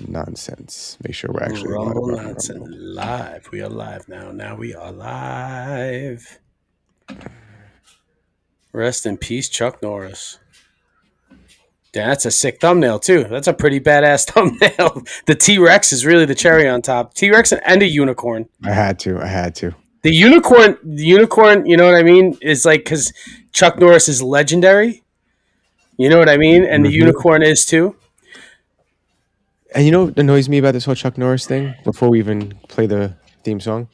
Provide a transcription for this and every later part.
nonsense. Make sure we're actually Rumble live on nonsense. Rumble. Live. We are live now. Now we are live. Rest in peace, Chuck Norris. Damn, that's a sick thumbnail too. That's a pretty badass thumbnail. The T-Rex is really the cherry on top. T-Rex and a unicorn. I had to. The unicorn, you know what I mean? Is like because Chuck Norris is legendary. You know what I mean? And the unicorn is too. And you know what annoys me about this whole Chuck Norris thing? Before we even play the theme song,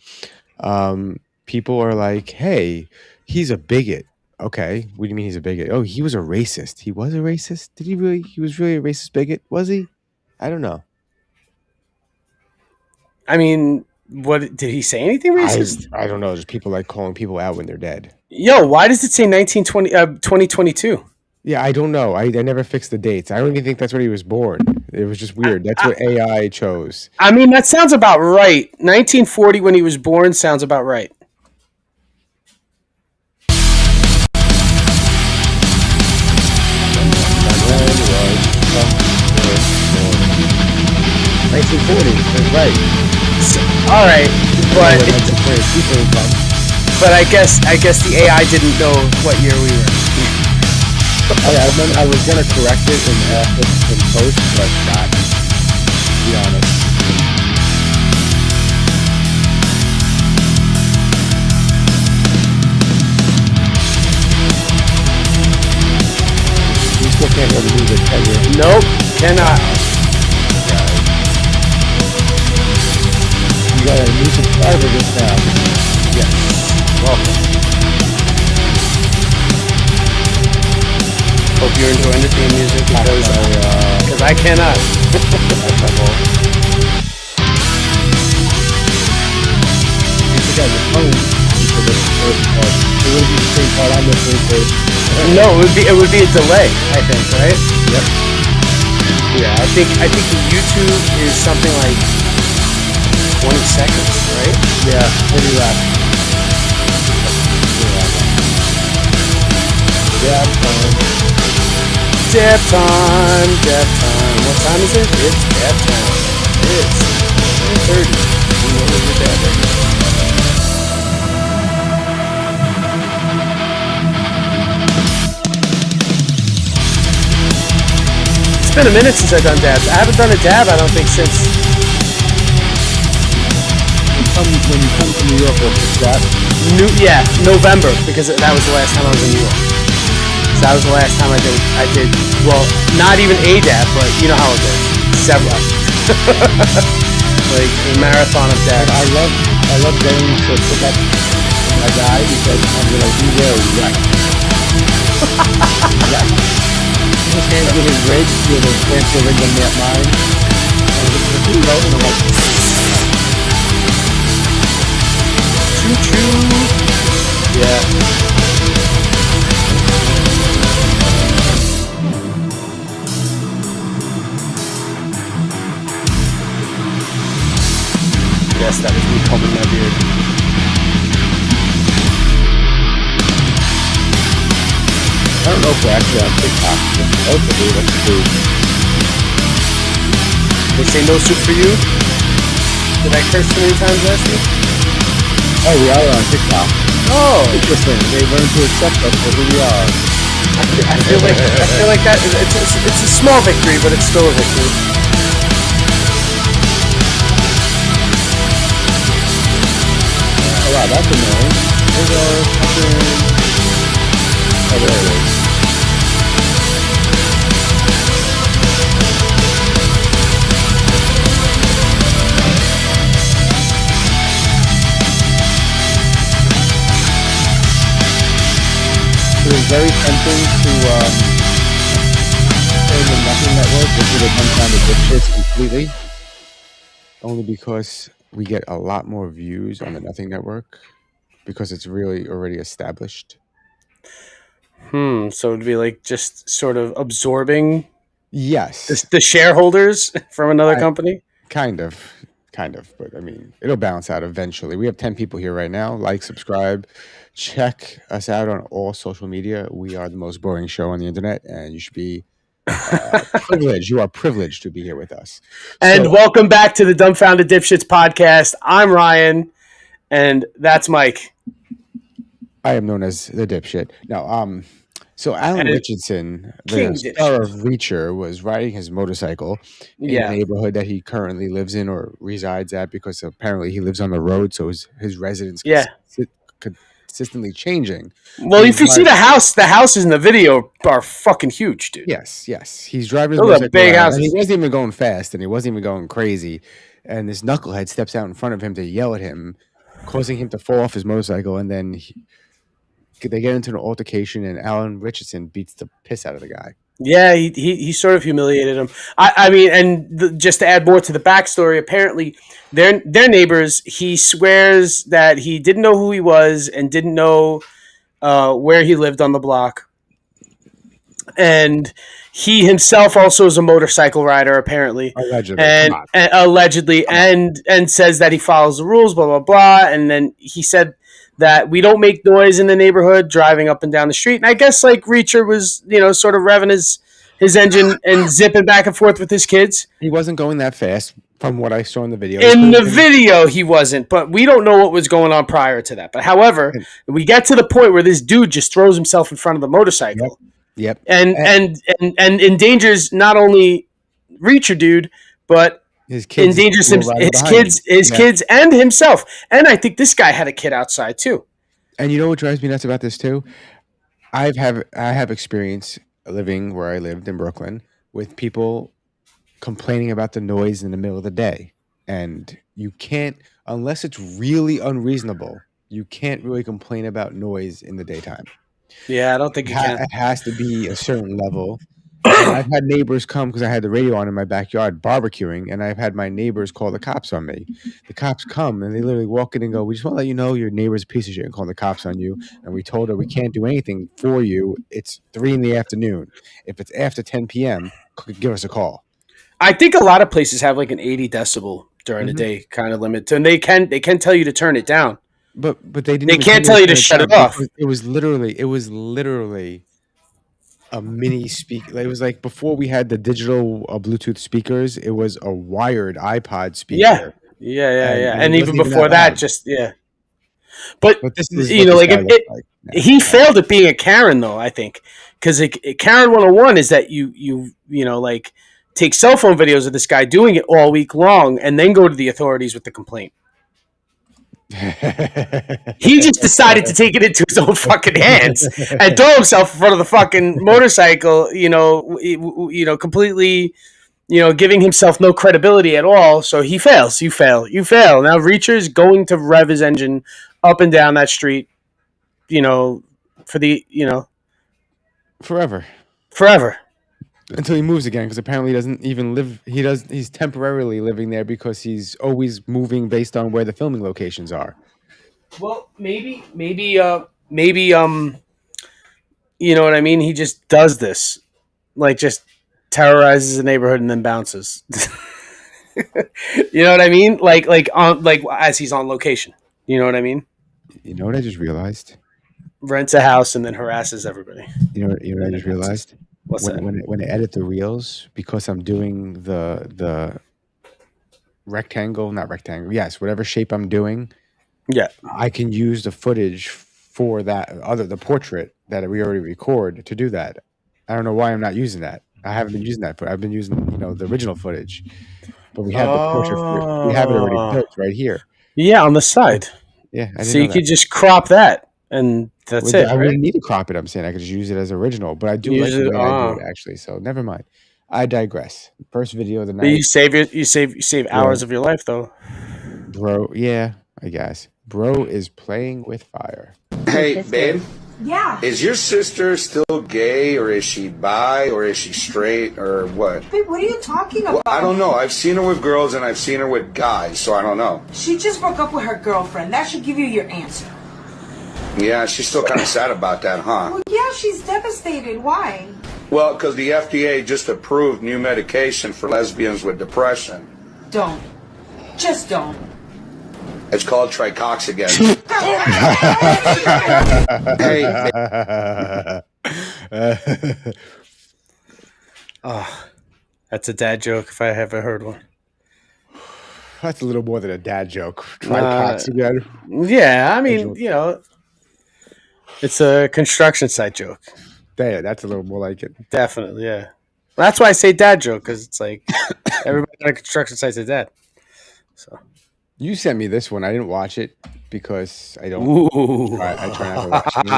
people are like, "Hey, he's a bigot." Okay, what do you mean he's a bigot? Oh, he was a racist. He was a racist? Did he really? He was really a racist bigot? Was he? I don't know. I mean, what did he say? Anything racist? I don't know. Just people like calling people out when they're dead. Yo, why does it say 2022? Yeah, I don't know. I never fixed the dates. I don't even think that's when he was born. It was just weird. That's what AI chose. I mean, that sounds about right. 1940 when he was born sounds about right. That's right. So, all right, but I guess the AI didn't know what year we were. I was gonna correct it in post, but not. To be honest. You still can't hear the music, can you? Nope, cannot. You got a new subscriber this time. Yes, welcome. Hope you're enjoying the theme music because I cannot. No, it would be a delay, I think, right? Yep. Yeah, I think the YouTube is something like 20 seconds, right? Yeah, pretty rapid. Dab time. What time is it? It's dab time. It's 10:30. You know what you're dabbing. It's been a minute since I've done dabs. I haven't done a dab, I don't think, since... When you come to New York, what's that? November, because that was the last time I was in New York. So that was the last time I did, well, not even a dab, but you know how it goes. Several. Like a marathon of dabs. I love going to pick up my guy because I'm going to be there right. His hands with his rig, with his pencil rig in that mine. And it's pretty low, and I'm like... Choo-choo. Yeah. Yes, that was me combing my beard. I don't know if we're actually on TikTok. Hopefully, let's do. They say no soup for you? Did I curse too many times last week? Oh, we are on TikTok. Oh, interesting. They learned to accept us for who we are. I feel like that. It's a small victory, but it's still a victory. Oh wow, that's annoying. There's our fucking... Oh, there it is. It was very tempting to turn the Nothing Network into the one time of dipshits completely. Only because we get a lot more views on the Nothing Network because it's really already established. So it'd be like just sort of absorbing Yes. the shareholders from another company? Kind of. But I mean, it'll balance out eventually. We have 10 people here right now. Like, subscribe, check us out on all social media. We are the most boring show on the internet, and you should be Privileged. You are privileged to be here with us. And welcome back to the Dumbfounded Dipshits podcast. I'm Ryan, and that's Mike. I am known as the dipshit. No, so Alan Richardson, King the star of Reacher, was riding his motorcycle in the neighborhood that he currently lives in or resides at, because apparently he lives on the road, so his residence consistently changing. Well, if you see the houses in the video are fucking huge, dude. Yes. He's driving his motorcycle big houses. And he wasn't even going fast, and he wasn't even going crazy. And this knucklehead steps out in front of him to yell at him, causing him to fall off his motorcycle, and then they get into an altercation, and Alan Richardson beats the piss out of the guy. Yeah, he sort of humiliated him. Just to add more to the backstory, apparently they're neighbors. He swears that he didn't know who he was and didn't know where he lived on the block. And he himself also is a motorcycle rider, apparently. Allegedly. And says that he follows the rules, blah, blah, blah. And then he said that we don't make noise in the neighborhood driving up and down the street. And I guess like Reacher was, sort of revving his engine and zipping back and forth with his kids. He wasn't going that fast from what I saw in the video. In the video, he wasn't, but we don't know what was going on prior to that. But however, we get to the point where this dude just throws himself in front of the motorcycle. Yep. And endangers not only Reacher dude, but his kids, his kids and himself. And I think this guy had a kid outside too. And you know what drives me nuts about this too? I have experience living where I lived in Brooklyn with people complaining about the noise in the middle of the day. And you can't, unless it's really unreasonable, you can't really complain about noise in the daytime. Yeah, I don't think you can. It has to be a certain level. And I've had neighbors come because I had the radio on in my backyard barbecuing, and I've had my neighbors call the cops on me. The cops come and they literally walk in and go, "We just want to let you know your neighbor's a piece of shit and call the cops on you. And we told her we can't do anything for you. It's 3 p.m. If it's after 10 p.m., give us a call." I think a lot of places have like an 80 decibel during the day kind of limit, and they can tell you to turn it down. But they didn't. They can't tell you to shut it off. It was literally a mini speaker. It was like before we had the digital Bluetooth speakers. It was a wired iPod speaker. Yeah. And even before that, But this is he failed at being a Karen though. I think because Karen 101 is that you like take cell phone videos of this guy doing it all week long and then go to the authorities with the complaint. He just decided to take it into his own fucking hands and throw himself in front of the fucking motorcycle, completely, giving himself no credibility at all. So he fails. You fail. Now Reacher is going to rev his engine up and down that street, for the, forever. Until he moves again, because apparently he doesn't even live. He's temporarily living there because he's always moving based on where the filming locations are. Well, maybe, you know what I mean? He just does this, like just terrorizes the neighborhood and then bounces. You know what I mean? Like as he's on location. You know what I mean? You know what I just realized? Rents a house and then harasses everybody. You know what I just realized? What's that? When I edit the reels, because I'm doing the whatever shape I'm doing, I can use the footage for the portrait that we already record to do that. I don't know why I'm not using that. I haven't been using that, but I've been using the original footage. But we have the portrait. We have it already built right here. Yeah, on the side. Yeah, so you could just crop that. And that's it. I wouldn't need to crop it. I'm saying I could just use it as original, but I do like the way I do it actually. So never mind. I digress. First video of the night. But you save hours of your life though, bro. Yeah, I guess. Bro is playing with fire. Hey, babe. Yeah. Is your sister still gay, or is she bi, or is she straight, or what? Babe, what are you talking about? Well, I don't know. I've seen her with girls and I've seen her with guys, so I don't know. She just broke up with her girlfriend. That should give you your answer. Yeah, she's still kind of sad about that, huh? Well, yeah, she's devastated. Why? Well, because the FDA just approved new medication for lesbians with depression. Don't. Just don't. It's called tricoxagen. Hey. Oh, that's a dad joke if I ever heard one. That's a little more than a dad joke. Try epoxy again. Yeah, I mean, it's a construction site joke. Damn, that's a little more like it. Definitely, yeah. That's why I say dad joke, because it's like everybody on a construction site's a dad. So You sent me this one. I didn't watch it because I don't. ooh, I try not to watch these.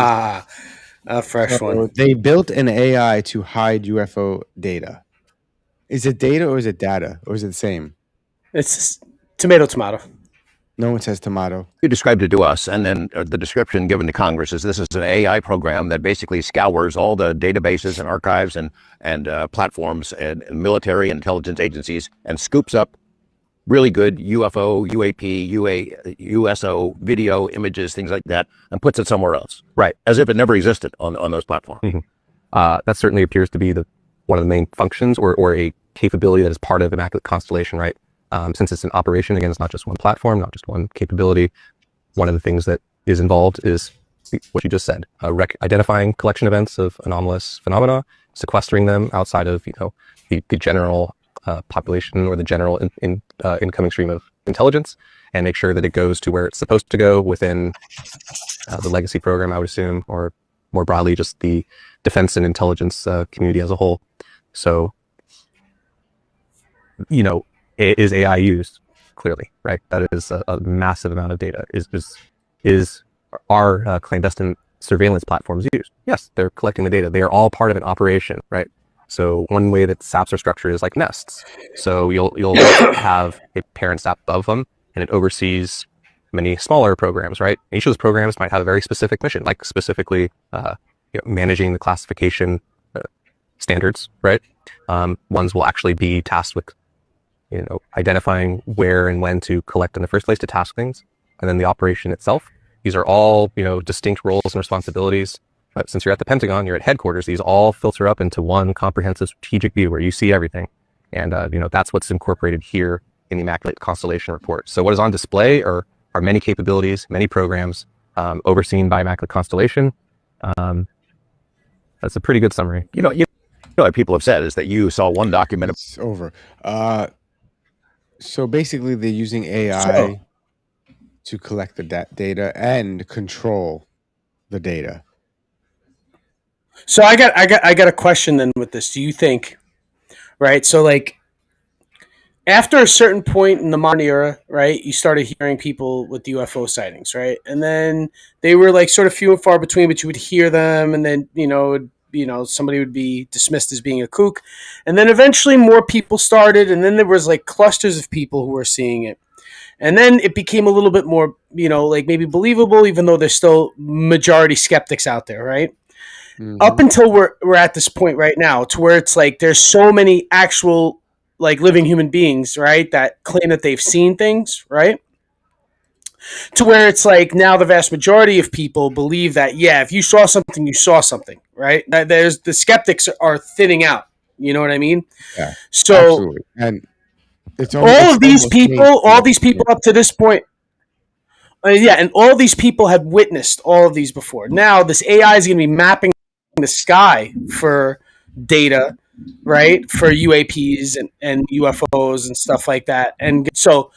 a fresh So one. they built an AI to hide UFO data. Is it data or is it data? Or is it the same? It's tomato. No one says tomato. You described it to us, and then the description given to Congress is this is an AI program that basically scours all the databases and archives and platforms and military intelligence agencies and scoops up really good UFO, UAP, USO video images, things like that, and puts it somewhere else. Right. As if it never existed on those platforms. That certainly appears to be one of the main functions or a capability that is part of Immaculate Constellation, right? Since it's an operation, again, it's not just one platform, not just one capability. One of the things that is involved is what you just said, identifying collection events of anomalous phenomena, sequestering them outside of, the general population or the general incoming stream of intelligence, and make sure that it goes to where it's supposed to go within the legacy program, I would assume, or more broadly, just the defense and intelligence community as a whole. So, is AI used? Clearly, right? That is a massive amount of data. Are clandestine surveillance platforms used? Yes, they're collecting the data. They are all part of an operation, right? So one way that SAPs are structured is like nests. So you'll have a parent SAP above them, and it oversees many smaller programs, right? Each of those programs might have a very specific mission, like specifically managing the classification standards, right? Ones will actually be tasked with identifying where and when to collect in the first place to task things, and then the operation itself. These are all, distinct roles and responsibilities. But since you're at the Pentagon, you're at headquarters, these all filter up into one comprehensive strategic view where you see everything. And, that's what's incorporated here in the Immaculate Constellation report. So what is on display are many capabilities, many programs overseen by Immaculate Constellation. That's a pretty good summary. What people have said is that you saw one document. It's over. So basically, they're using AI to collect the data and control the data. So I got a question then with this. Do you think, right? So like after a certain point in the modern era, right, you started hearing people with UFO sightings, right? And then they were like sort of few and far between, but you would hear them, and then somebody would be dismissed as being a kook, and then eventually more people started, and then there was like clusters of people who were seeing it, and then it became a little bit more, like maybe believable, even though there's still majority skeptics out there, right? Mm-hmm. Up until we're at this point right now, to where it's like there's so many actual like living human beings, right, that claim that they've seen things, right? To where it's like now the vast majority of people believe that, yeah, if you saw something, you saw something, right? There's the skeptics are thinning out. You know what I mean? Yeah. So, absolutely. And it's all these people up to this point, and all these people have witnessed all of these before. Now this AI is going to be mapping the sky for data, right, for UAPs and UFOs and stuff like that. And so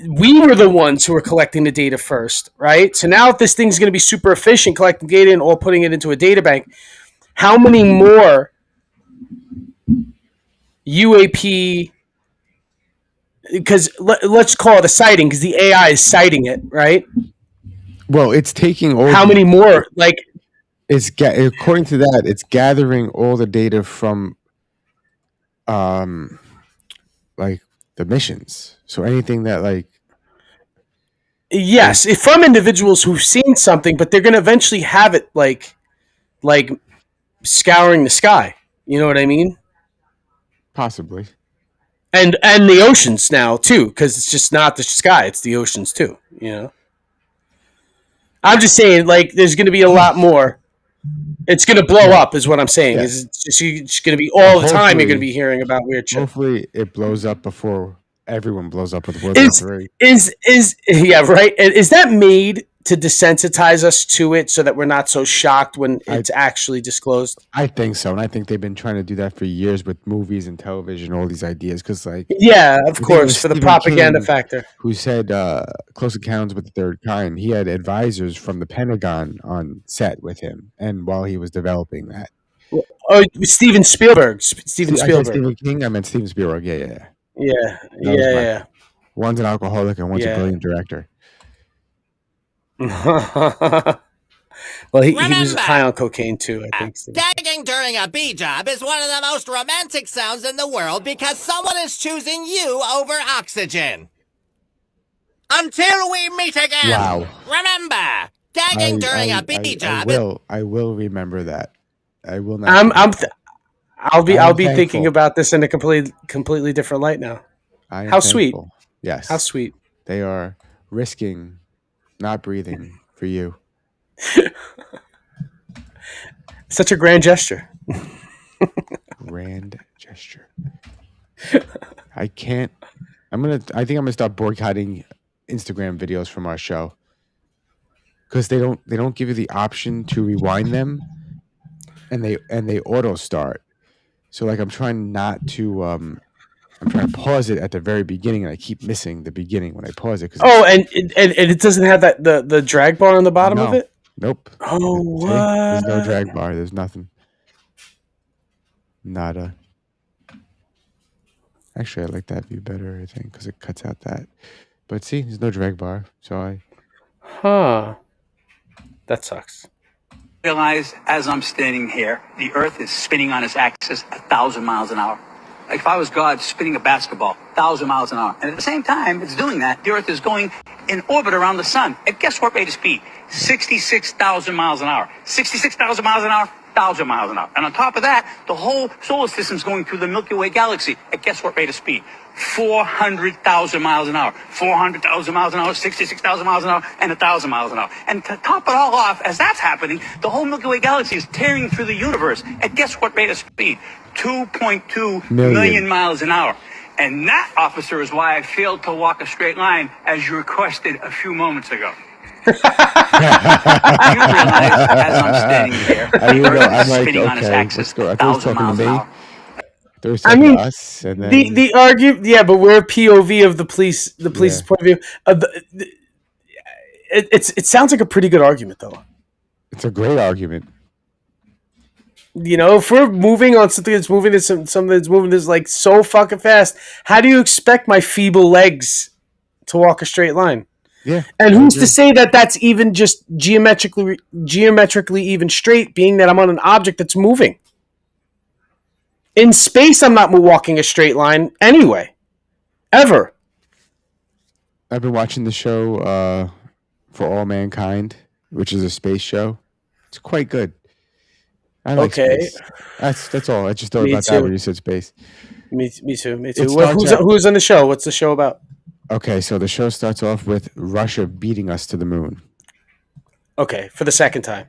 we were the ones who were collecting the data first, right? So now if this thing's going to be super efficient collecting data and all putting it into a data bank, how many more UAP, because let's call it a sighting, because the AI is citing it, right? Well, it's taking all. How many more? Like, it's according to that, it's gathering all the data from, like the missions. So anything that yes, from individuals who've seen something, but they're going to eventually have it like scouring the sky. You know what I mean? Possibly. And the oceans now too, because it's just not the sky; it's the oceans too. I'm just saying, like, there's going to be a lot more. It's going to blow up, is what I'm saying. Yeah. It's just going to be all the time. You're going to be hearing about weird shit. Hopefully, it blows up before everyone blows up with World War III. Yeah, right. Is that made desensitize us to it so that we're not so shocked when it's actually disclosed? I think so, and I think they've been trying to do that for years with movies and television, all these ideas, because like Yeah, of I think it course, was for the Stephen propaganda King factor. who said Close Encounters with the Third Kind. He had advisors from the Pentagon on set with him, and while he was developing that. Oh, Steven Spielberg. Steven I said Spielberg. Stephen King. I meant Steven Spielberg. Yeah. Yeah, was yeah. One's an alcoholic and one's a Yeah. brilliant director. Well, he was high on cocaine too, I think. Gagging during a bee job is one of the most romantic sounds in the world because someone is choosing you over oxygen. Until we meet again. Wow. Remember, gagging during a bee job. I will remember that. I will not. I'll be thinking about this in a completely different light now. How sweet. Yes. How sweet. They are risking not breathing for you. Such a grand gesture. Grand gesture. I think I'm gonna start boycotting Instagram videos from our show because they don't give you the option to rewind them, and they auto start. So like I'm trying to pause it at the very beginning, and I keep missing the beginning when I pause it. And it doesn't have that the drag bar on the bottom of it. Nope. Oh, what? There's no drag bar. There's nothing. Nada. Actually, I like that view better, I think, because it cuts out that. But see, there's no drag bar, so that sucks. Realize as I'm standing here, the Earth is spinning on its axis 1,000 miles an hour. Like if I was God spinning a basketball 1,000 miles an hour. And at the same time it's doing that, the Earth is going in orbit around the sun. And guess what rate of speed? 66,000 miles an hour. 66,000 miles an hour, 1,000 miles an hour. And on top of that, the whole solar system is going through the Milky Way galaxy. At guess what rate of speed? 400,000 miles an hour. 400,000 miles an hour, 66,000 miles an hour, and 1,000 miles an hour. And to top it all off, as that's happening, the whole Milky Way galaxy is tearing through the universe. At guess what rate of speed? 2.2 million miles an hour. And that, officer, is why I failed to walk a straight line, as you requested a few moments ago. You realize, as I'm standing here, the Earth is spinning on its axis 1,000 miles an hour. I mean, us, and then the argument, yeah, but we're POV of the police's point of view. It sounds like a pretty good argument, though. It's a great argument. You know, if we're moving on something that's moving, something that's moving this like so fucking fast, how do you expect my feeble legs to walk a straight line? Yeah. And who's to say that that's even just geometrically even straight, being that I'm on an object that's moving? In space, I'm not walking a straight line anyway. Ever. I've been watching the show For All Mankind, which is a space show. It's quite good. I like space. That's all. I just thought about that when you said space. Me too. Who's on the show? What's the show about? Okay, so the show starts off with Russia beating us to the moon. Okay, for the second time.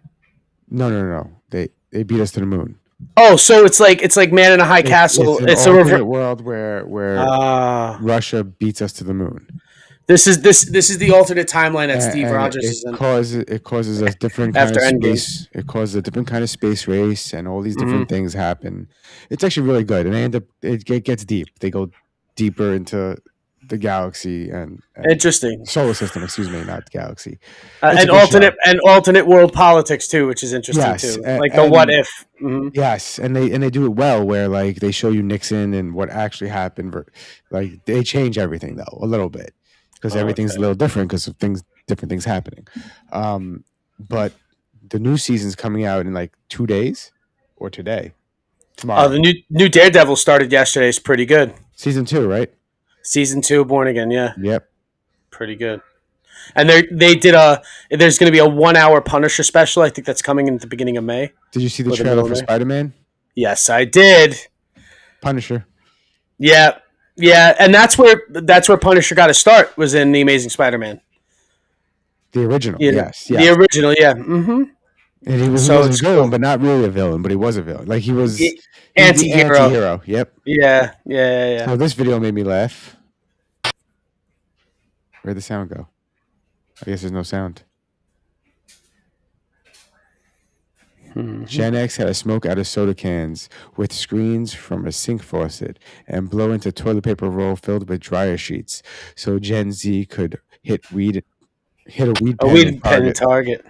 No. They beat us to the moon. Oh, so it's like Man in a High Castle. It's an alternate world where Russia beats us to the moon. This is the alternate timeline that Steve Rogers is in. It causes a different kind of space. It causes a different kind of space race, and all these different things happen. It's actually really good, and it gets deep. They go deeper into the galaxy and interesting solar system. Excuse me, not galaxy. And alternate world politics too, which is interesting too. Like the what if. Mm-hmm. Yes, and they do it well, where like they show you Nixon and what actually happened. Like they change everything though a little bit. Because everything's a little different because of different things happening. But the new season's coming out in like 2 days or today. Tomorrow. The new Daredevil started yesterday. It's pretty good. Season 2, right? Season 2, Born Again, yeah. Yep. Pretty good. And there's going to be a 1 hour Punisher special. I think that's coming in at the beginning of May. Did you see the trailer for Spider-Man? Yes, I did. Punisher. Yeah. Yeah, and that's where Punisher got to start, was in The Amazing Spider-Man. The original, yeah, yes. The original, yeah. Mm-hmm. And he was a villain, but not really a villain, but he was a villain. Like he was anti-hero. Yep. Yeah. So this video made me laugh. Where'd the sound go? I guess there's no sound. Gen X had to smoke out of soda cans with screens from a sink faucet and blow into toilet paper roll filled with dryer sheets, so Gen Z could hit a weed A pen weed in pen Target. target.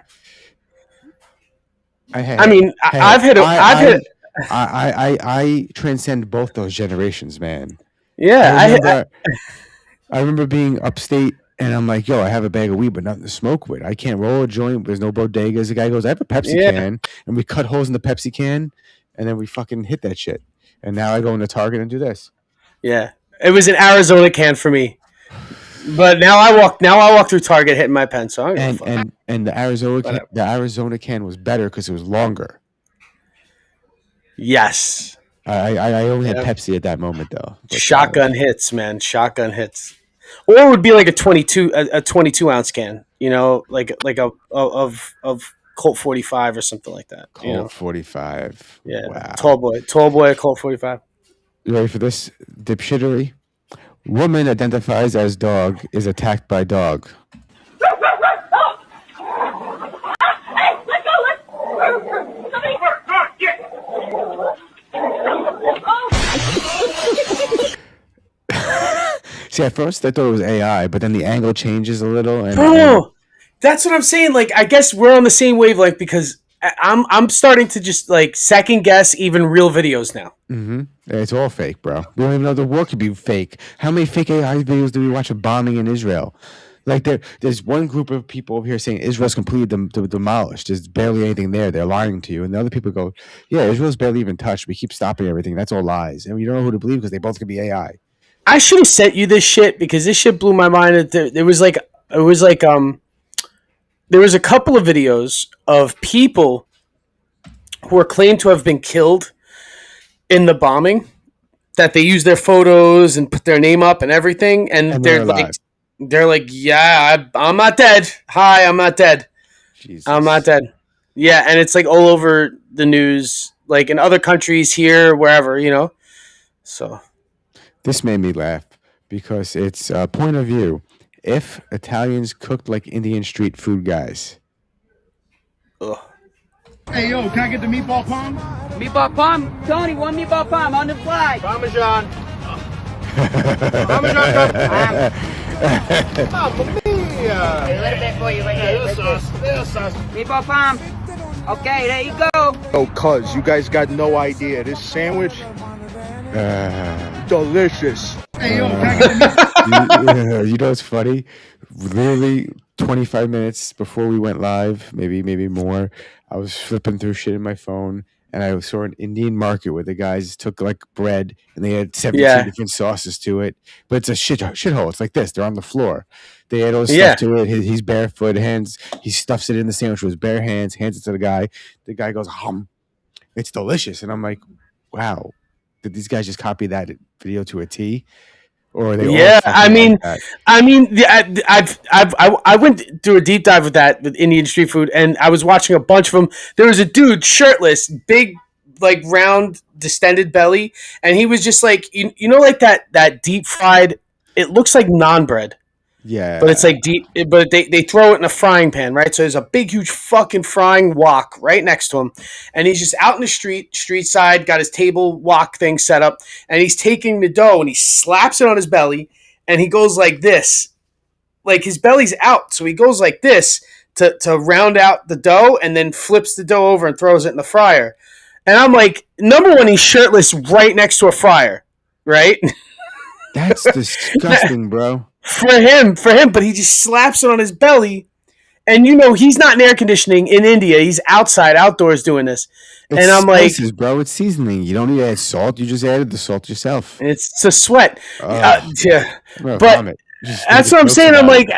I transcend both those generations, man. Yeah, I remember being upstate and I'm like, yo, I have a bag of weed, but nothing to smoke with. I can't roll a joint. There's no bodegas. The guy goes, I have a Pepsi can. And we cut holes in the Pepsi can and then we fucking hit that shit. And now I go into Target and do this. Yeah. It was an Arizona can for me. But now I walk through Target hitting my pen. So and the Arizona can was better because it was longer. Yes. I only had Pepsi at that moment though. But, shotgun hits, man. Shotgun hits. Or it would be like a 22 ounce can, you know, like of Colt 45 or something like that. Colt 45. Yeah. Wow. Tall boy, Colt 45. You ready for this dipshittery? Woman identifies as dog is attacked by dog. See, at first I thought it was AI, but then the angle changes a little. Bro, that's what I'm saying. Like, I guess we're on the same wavelength because I'm starting to just like second guess even real videos now. Mm-hmm. It's all fake, bro. We don't even know the war could be fake. How many fake AI videos do we watch of bombing in Israel? Like there's one group of people over here saying Israel's completely demolished. There's barely anything there. They're lying to you. And the other people go, yeah, Israel's barely even touched. We keep stopping everything. That's all lies. And you don't know who to believe because they both could be AI. I should have sent you this shit because this shit blew my mind. There was a couple of videos of people who were claimed to have been killed in the bombing that they used their photos and put their name up and everything. And they're like, yeah, I'm not dead. Hi, I'm not dead. Jesus. I'm not dead. Yeah. And it's like all over the news, like in other countries here, wherever, you know, so. This made me laugh because it's a point of view. If Italians cooked like Indian street food guys. Ugh. Hey, yo, can I get the meatball palm? Meatball palm? Tony, one meatball palm on the fly. Parmesan. Mamma mia! A little bit for you right here. Little sauce. Meatball palm. Okay, there you go. Oh, cuz, you guys got no idea. This sandwich, delicious. Hey, yo, can I get the you know what's funny? Literally 25 minutes before we went live, maybe more, I was flipping through shit in my phone and I saw an Indian market where the guys took like bread and they had 17 different sauces to it. But it's a shithole. It's like this. They're on the floor. They add all this stuff to it. He's barefoot, he stuffs it in the sandwich with his bare hands, hands it to the guy. The guy goes, it's delicious. And I'm like, wow, did these guys just copy that video to a T? Or are they I went through a deep dive with that with Indian street food, and I was watching a bunch of them. There was a dude shirtless, big, like round, distended belly, and he was just like you know, like that deep fried. It looks like naan bread. Yeah, but it's like deep. But they throw it in a frying pan, right? So there's a big, huge fucking frying wok right next to him, and he's just out in the street side, got his table wok thing set up, and he's taking the dough and he slaps it on his belly, and he goes like this, like his belly's out, so he goes like this to round out the dough, and then flips the dough over and throws it in the fryer. And I'm like, number one, he's shirtless right next to a fryer, right? That's disgusting, bro. For him, but he just slaps it on his belly, and you know he's not in air conditioning in India. He's outdoors doing this, and I'm spices, like, bro, it's seasoning. You don't need to add salt. You just added the salt yourself. It's a sweat. Yeah, but that's what I'm saying. I'm like,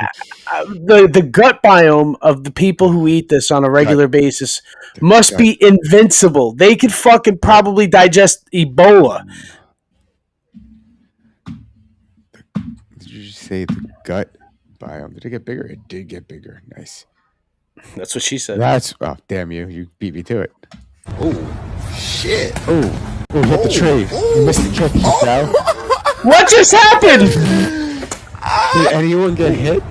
the gut biome of the people who eat this on a regular basis must be invincible. They could fucking probably digest Ebola. Say the gut biome. Did it get bigger? It did get bigger. Nice. That's what she said. Damn you. You beat me to it. Oh, shit. Oh, you hit the tree. You missed the kick, you fell. What just happened? Did anyone get hit?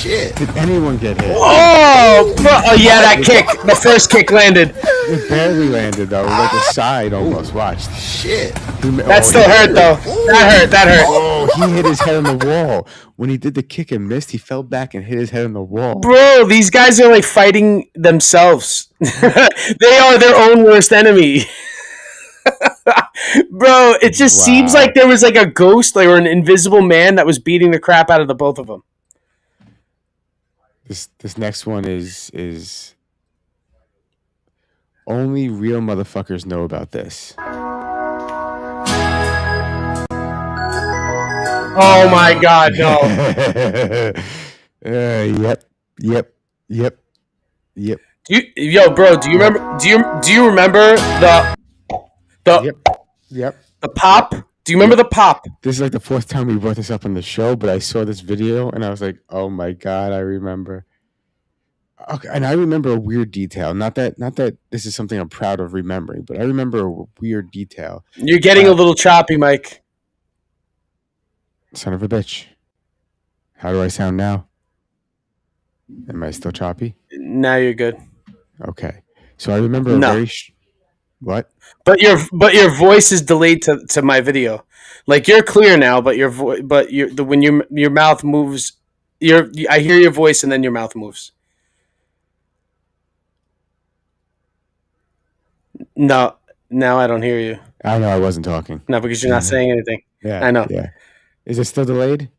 Shit. Did anyone get hit? Oh, yeah, that kick. The first kick landed. It barely landed though. Like the side almost. Watched. Shit. That still hurt though. That hurt. Oh, he hit his head on the wall. When he did the kick and missed, he fell back and hit his head on the wall. Bro, these guys are like fighting themselves. They are their own worst enemy. Bro, it just seems like there was like a ghost or an invisible man that was beating the crap out of the both of them. This next one is only real motherfuckers know about this. Oh my God, no. Yep. Yo, bro, do you remember? Do you remember the Yep. the pop? Do you remember the pop? This is like the fourth time we brought this up on the show, but I saw this video and I was like, "Oh my God, I remember." Okay, and I remember a weird detail. Not that this is something I'm proud of remembering, but I remember a weird detail. You're getting a little choppy, Mike. Son of a bitch. How do I sound now? Am I still choppy? Now you're good. Okay. So I remember a very what? But your voice is delayed to my video. Like you're clear now, but when your mouth moves, I hear your voice and then your mouth moves. No, now I don't hear you. I know I wasn't talking. No, because you're not saying anything. Yeah, I know. Yeah. Is it still delayed?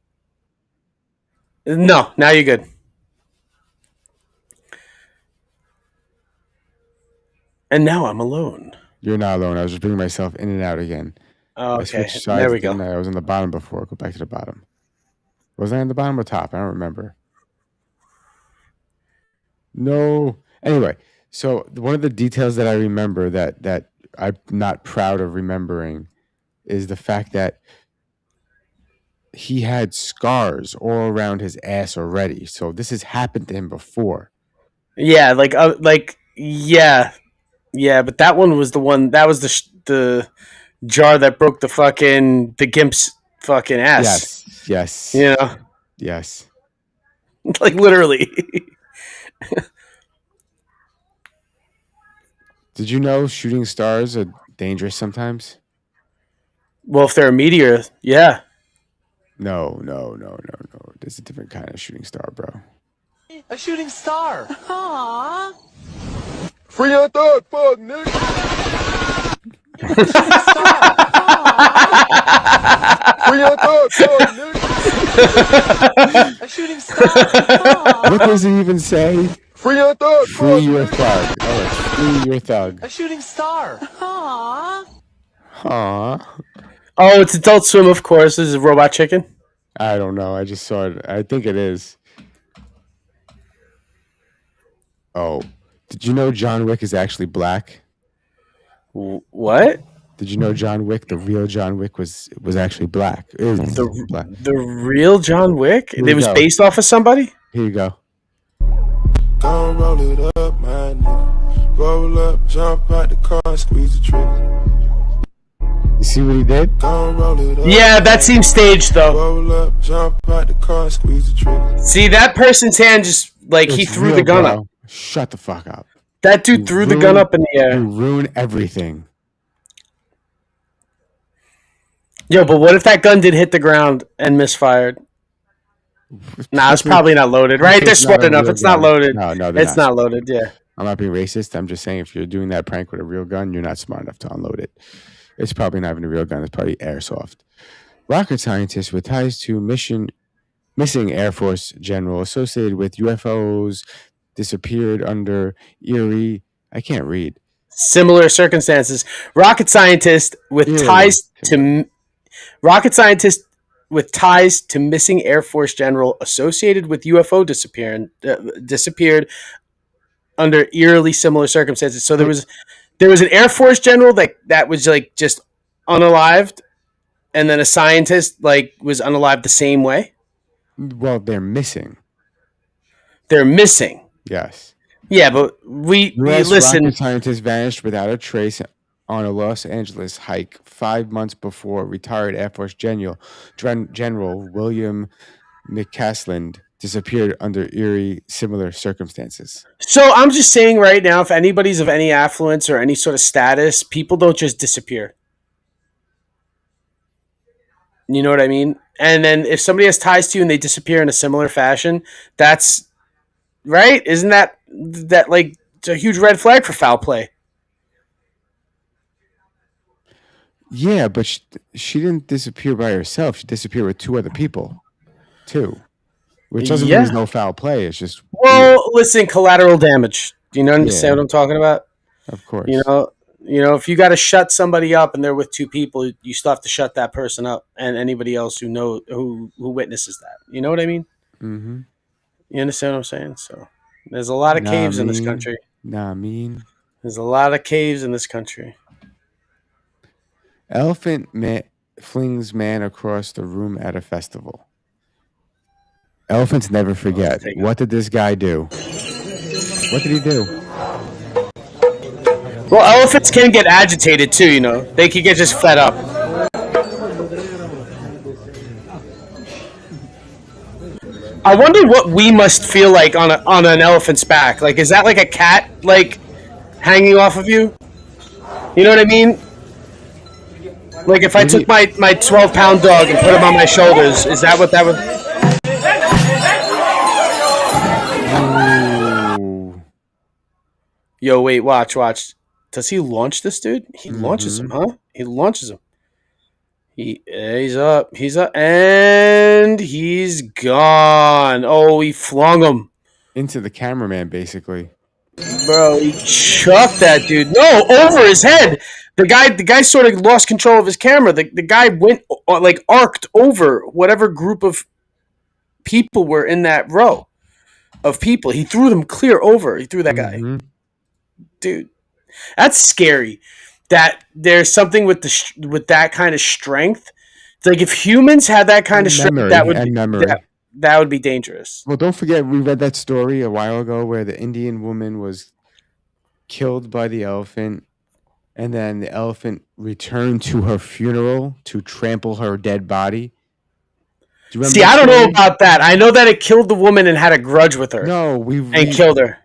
No, now you're good. And now I'm alone. You're not alone. I was just bringing myself in and out again. Oh, okay. I switched sides. There we go. I was on the bottom before. Go back to the bottom. Was I on the bottom or top? I don't remember. No. Anyway, so one of the details that I remember that I'm not proud of remembering is the fact that he had scars all around his ass already. So this has happened to him before. Yeah, yeah, but that one was the one that was the jar that broke the gimp's fucking ass. Yes. You know? Yes. Like literally. Did you know shooting stars are dangerous sometimes? Well, if they're a meteor, yeah. No. There's a different kind of shooting star, bro. A shooting star. Aww. Free your thug, fuck, nigga. Free your thug, fuck, nigga. A shooting star. What does it even say? Free your thug, Free your thug. Oh, it's free your thug. A shooting star. Aww. Aww. Oh, it's Adult Swim, of course. This is Robot Chicken. I don't know. I just saw it. I think it is. Oh. Did you know John Wick is actually black? What? Did you know John Wick, the real John Wick, was actually black? Is black. The real John Wick? It was based off of somebody? Here you go. Don't roll it up, my nigga. Roll up, jump out the car, and squeeze the trigger. You see what he did? Don't roll it up. Yeah, that seems staged though. Roll up, jump out the car, and squeeze the trigger. See, that person's hand just he threw real, the gun bro. up. Shut the fuck up. That dude threw the gun up in the air. You ruin everything. Yo, but what if that gun did hit the ground and misfired? Nah, it's probably not loaded, right? They're smart enough. It's not loaded. No, it's not loaded. Yeah. I'm not being racist. I'm just saying if you're doing that prank with a real gun, you're not smart enough to unload it. It's probably not even a real gun. It's probably airsoft. Rocket scientist with ties to missing Air Force general associated with UFOs disappeared under eerie. I can't read. Similar circumstances. Rocket scientist with ties to missing Air Force general associated with UFO disappeared under eerily similar circumstances. So there was an Air Force general that was like just unalived, and then a scientist was unalived the same way. Well, they're missing. They're missing. Yes. Yeah, but we listen. Rocket scientist vanished without a trace on a Los Angeles hike 5 months before retired Air Force General William McCasland disappeared under eerie similar circumstances. So I'm just saying right now, if anybody's of any affluence or any sort of status, people don't just disappear. You know what I mean? And then if somebody has ties to you and they disappear in a similar fashion, that's right. Isn't that like it's a huge red flag for foul play? Yeah, but she didn't disappear by herself. She disappeared with 2 other people, too. Which doesn't mean there's no foul play. It's just listen, collateral damage. Do you understand what I'm talking about? Of course. You know, if you got to shut somebody up and they're with 2 people, you still have to shut that person up and anybody else who witnesses that. You know what I mean? Mm-hmm. You understand what I'm saying? So there's a lot of caves in this country. There's a lot of caves in this country. Elephant flings man across the room at a festival. Elephants never forget. What did this guy do? What did he do? Well, elephants can get agitated too, you know. They can get just fed up. I wonder what we must feel like on an elephant's back. Like, is that like a cat, like, hanging off of you? You know what I mean? Like, if I took my 12-pound dog and put him on my shoulders, is that what that would... Ooh. Yo, wait, watch. Does he launch this dude? He launches him, huh? He launches him. He's up, and he's gone. Oh, he flung him. Into the cameraman, basically. Bro, he chucked that dude. No, over his head. The guy sort of lost control of his camera. The guy went, like, arced over whatever group of people were in that row of people. He threw them clear over. He threw that guy. Dude, that's scary. That there's something with that kind of strength. It's like if humans had that kind of strength, that would be dangerous. Well, don't forget, we read that story a while ago where the Indian woman was killed by the elephant, and then the elephant returned to her funeral to trample her dead body. See, I don't know about that. I know that it killed the woman and had a grudge with her. No, and killed her.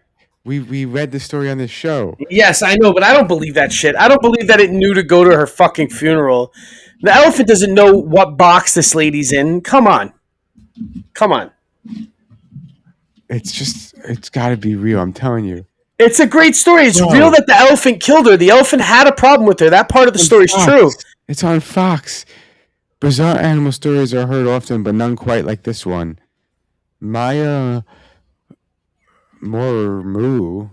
We read the story on this show. Yes, I know, but I don't believe that shit. I don't believe that it knew to go to her fucking funeral. The elephant doesn't know what box this lady's in. Come on. It's got to be real. I'm telling you. It's a great story. It's real that the elephant killed her. The elephant had a problem with her. That part of the story is true. It's on Fox. Bizarre animal stories are heard often, but none quite like this one. Maya Murmu.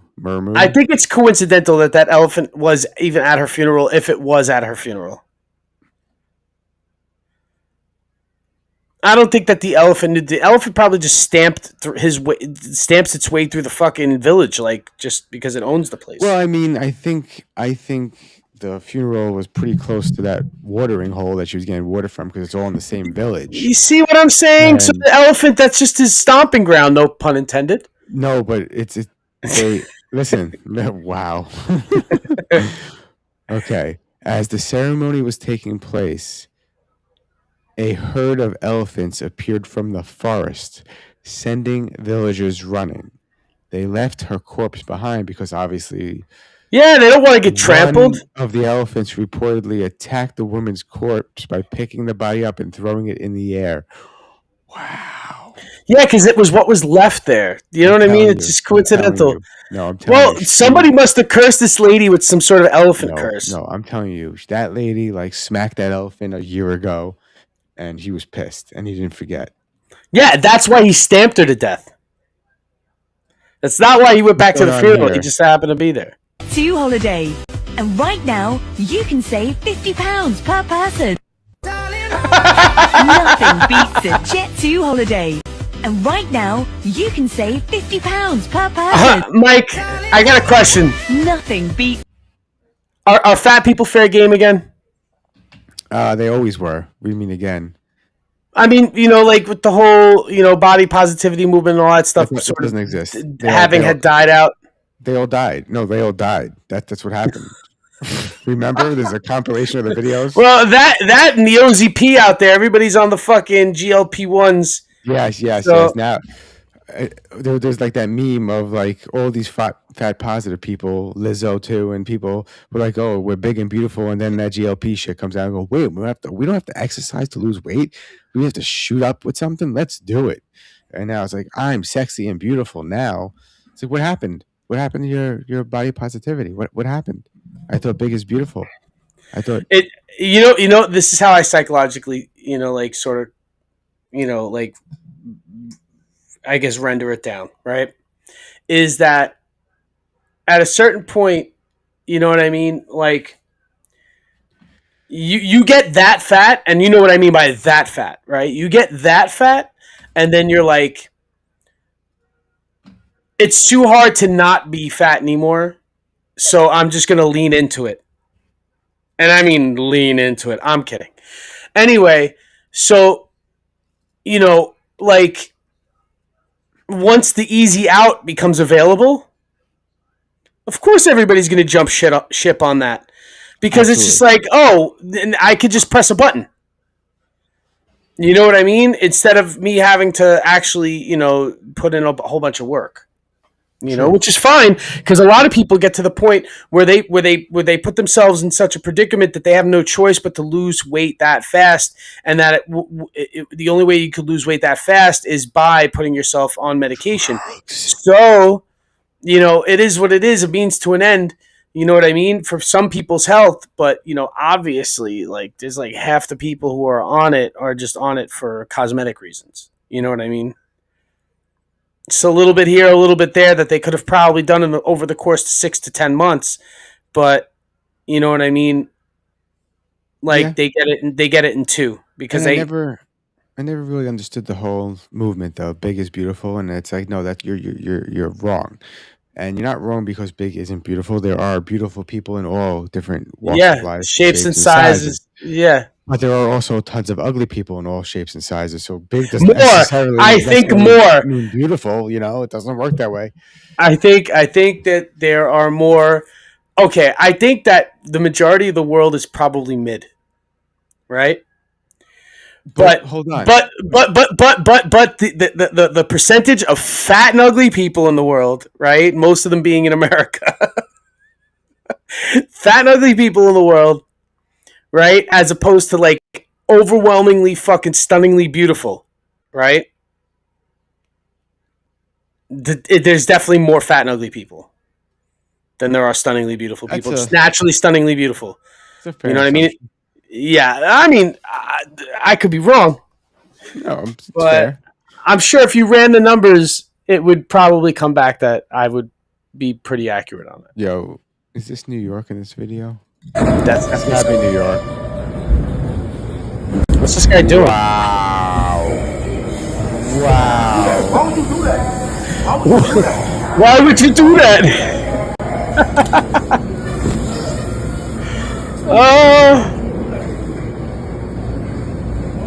I think it's coincidental that elephant was even at her funeral, if it was at her funeral. I don't think that the elephant probably just stamps its way through the fucking village, like, just because it owns the place. Well, I mean, I think the funeral was pretty close to that watering hole that she was getting water from, because it's all in the same village. You see what I'm saying? So the elephant, that's just his stomping ground, no pun intended. No, but listen, wow. Okay. As the ceremony was taking place, a herd of elephants appeared from the forest, sending villagers running. They left her corpse behind because obviously... Yeah, they don't want to get trampled. One of the elephants reportedly attacked the woman's corpse by picking the body up and throwing it in the air. Wow. Yeah, because it was what was left there. You know what I mean? It's just coincidental. No, I'm telling you. Well, somebody must have cursed this lady with some sort of elephant curse. No, I'm telling you. That lady, like, smacked that elephant a year ago, and he was pissed, and he didn't forget. Yeah, that's why he stamped her to death. That's not why he went back to the funeral. He just happened to be there. To holiday. And right now, you can save £50 per person. Nothing beats a Jet2 holiday. And right now, you can save £50 per person. Mike, I got a question. Nothing beats... Are fat people fair game again? They always were. What do you mean again? I mean, like with the whole, body positivity movement and all that stuff. It doesn't exist. Had died out. They all died. No, they all died. That's what happened. Remember? There's a compilation of the videos. Well, that and the OZP out there. Everybody's on the fucking GLP-1s. Yes. So, Now, there's like that meme of like all these fat positive people, Lizzo too, and people were like, "Oh, we're big and beautiful," and then that GLP shit comes out and go, "Wait, we don't have to exercise to lose weight. We have to shoot up with something. Let's do it." And now it's like, I'm sexy and beautiful now. It's like, what happened? What happened to your body positivity? What happened? I thought big is beautiful. I thought it. You know. This is how I psychologically, like sort of, like I guess render it down. Right? Is that at a certain point, you know what I mean? Like you get that fat, and you know what I mean by that fat, right? You get that fat, and then you're like, it's too hard to not be fat anymore. So I'm just going to lean into it. And I mean, lean into it. I'm kidding. Anyway, so, like, once the easy out becomes available, of course everybody's going to jump ship on that. Because It's just like, oh, I could just press a button. You know what I mean? Instead of me having to actually, put in a whole bunch of work. Which is fine, because a lot of people get to the point where they put themselves in such a predicament that they have no choice but to lose weight that fast, and that the only way you could lose weight that fast is by putting yourself on medication. So, it is what it is. A means to an end. You know what I mean? For some people's health, but obviously, like there's like half the people who are on it are just on it for cosmetic reasons. You know what I mean? It's a little bit here, a little bit there that they could have probably done over the course of 6 to 10 months, but you know what I mean. Like they get it in two because I never really understood the whole movement though. Big is beautiful, and it's like, no, that you're wrong, and you're not wrong because big isn't beautiful. There are beautiful people in all different walks of life, shapes and sizes. Yeah. But there are also tons of ugly people in all shapes and sizes. So big doesn't more. necessarily I think more mean beautiful. It doesn't work that way. I think that there are more. Okay, I think that the majority of the world is probably mid, right? But hold on. But the percentage of fat and ugly people in the world, right? Most of them being in America, fat and ugly people in the world. Right? As opposed to like overwhelmingly fucking stunningly beautiful, right? There's definitely more fat and ugly people than there are stunningly beautiful people. Just naturally stunningly beautiful. You know what I mean? Yeah, I mean, I could be wrong. No, it's but fair. I'm sure if you ran the numbers, it would probably come back that I would be pretty accurate on it. Yo, is this New York in this video? That's gotta be New York. What's this guy doing? Wow. Why would you do that? Why would you do that? Why would you do that?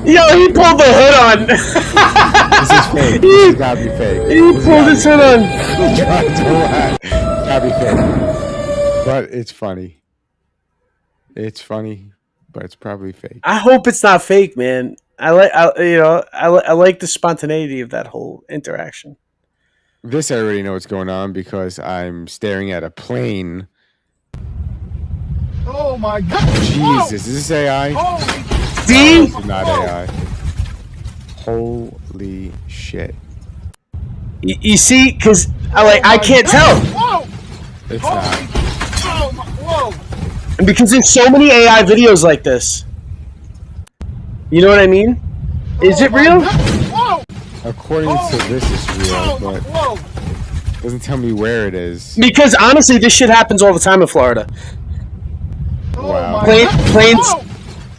Yo, he pulled the hood on. This is fake. This has gotta be fake. He pulled his hood on. Gotta be fake. But it's funny. It's funny, but it's probably fake. I hope it's not fake, man. I like the spontaneity of that whole interaction. This I already know what's going on because I'm staring at a plane. Oh my God! Jesus, is this AI? See? No, this is not AI. Holy shit! You see, because I can't tell. Whoa! It's not. Whoa! And because there's so many AI videos like this. You know what I mean? Is it real? Whoa! According to this, it's real, but it doesn't tell me where it is. Because honestly, this shit happens all the time in Florida. Wow.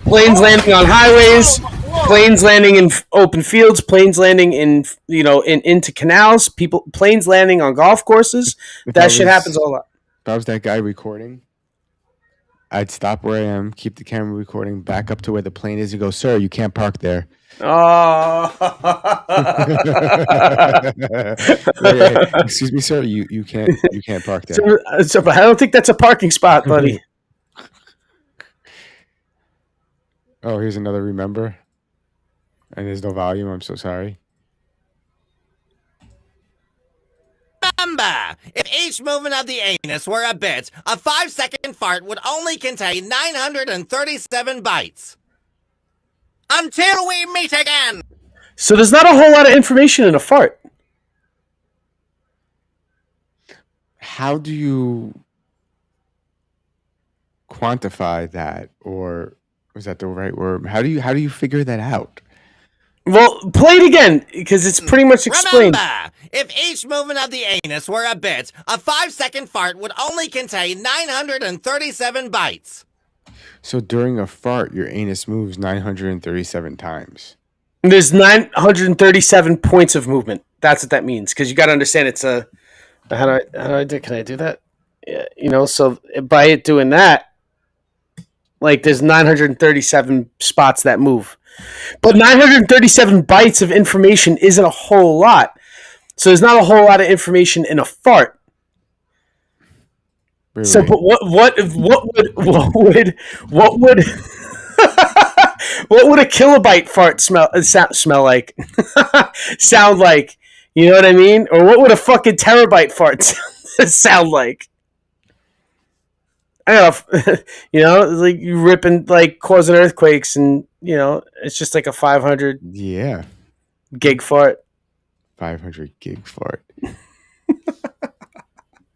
Planes landing on highways, planes landing in open fields, planes landing in into canals, planes landing on golf courses. That shit happens a lot. If I was that guy recording, I'd stop where I am, keep the camera recording, back up to where the plane is, and go, "Sir, you can't park there." Oh. Excuse me, sir. You can't park there. So, I don't think that's a parking spot, buddy. Oh, here's another remember. And there's no volume. I'm so sorry. Remember, if each movement of the anus were a bit, a 5-second fart would only contain 937 bytes. Until we meet again! So there's not a whole lot of information in a fart. How do you quantify that, or was that the right word? How do you figure that out? Well, play it again, because it's pretty much explained. Remember, if each movement of the anus were a bit, a 5-second fart would only contain 937 bytes. So during a fart, your anus moves 937 times. There's 937 points of movement. That's what that means, because you got to understand it's a... How do I do? Can I do that? Yeah, you know, so by it doing that, like there's 937 spots that move. But 937 bytes of information isn't a whole lot. So there's not a whole lot of information in a fart. Really? So, but what would what would a kilobyte fart smell like? Sound like? You know what I mean? Or what would a fucking terabyte fart sound like? I don't know. You know, like you ripping, like causing earthquakes, and you know, it's just like a 500 gig fart. 500 gig fart.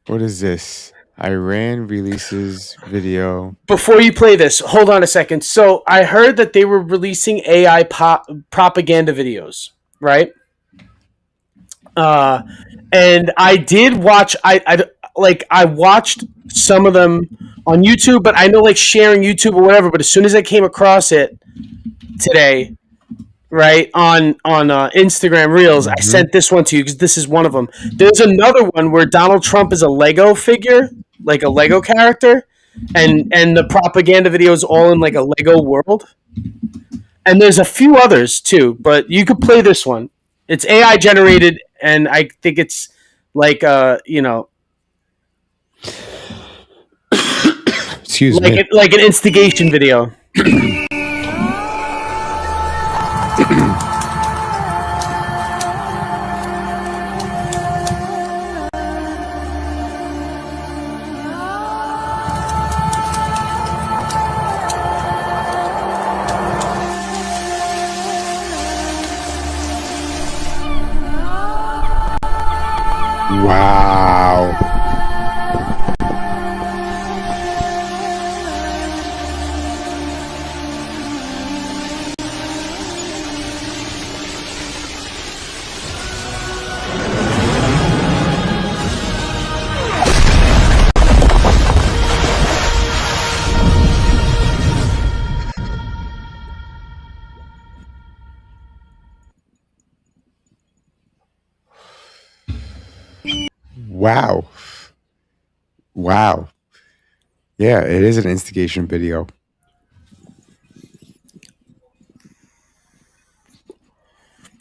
What is this? Iran releases video. Before you play this, hold on a second. So I heard that they were releasing AI propaganda videos, right? And I did watch. I watched some of them on YouTube, but I know like sharing YouTube or whatever. But as soon as I came across it today, right on Instagram Reels, I sent this one to you because this is one of them. There's another one where Donald Trump is a Lego figure, like a Lego character, and the propaganda video is all in like a Lego world. And there's a few others too, but you could play this one. It's AI generated, and I think it's like you know. Excuse me. Like an instigation video. Wow. Wow. Wow. Yeah, it is an instigation video.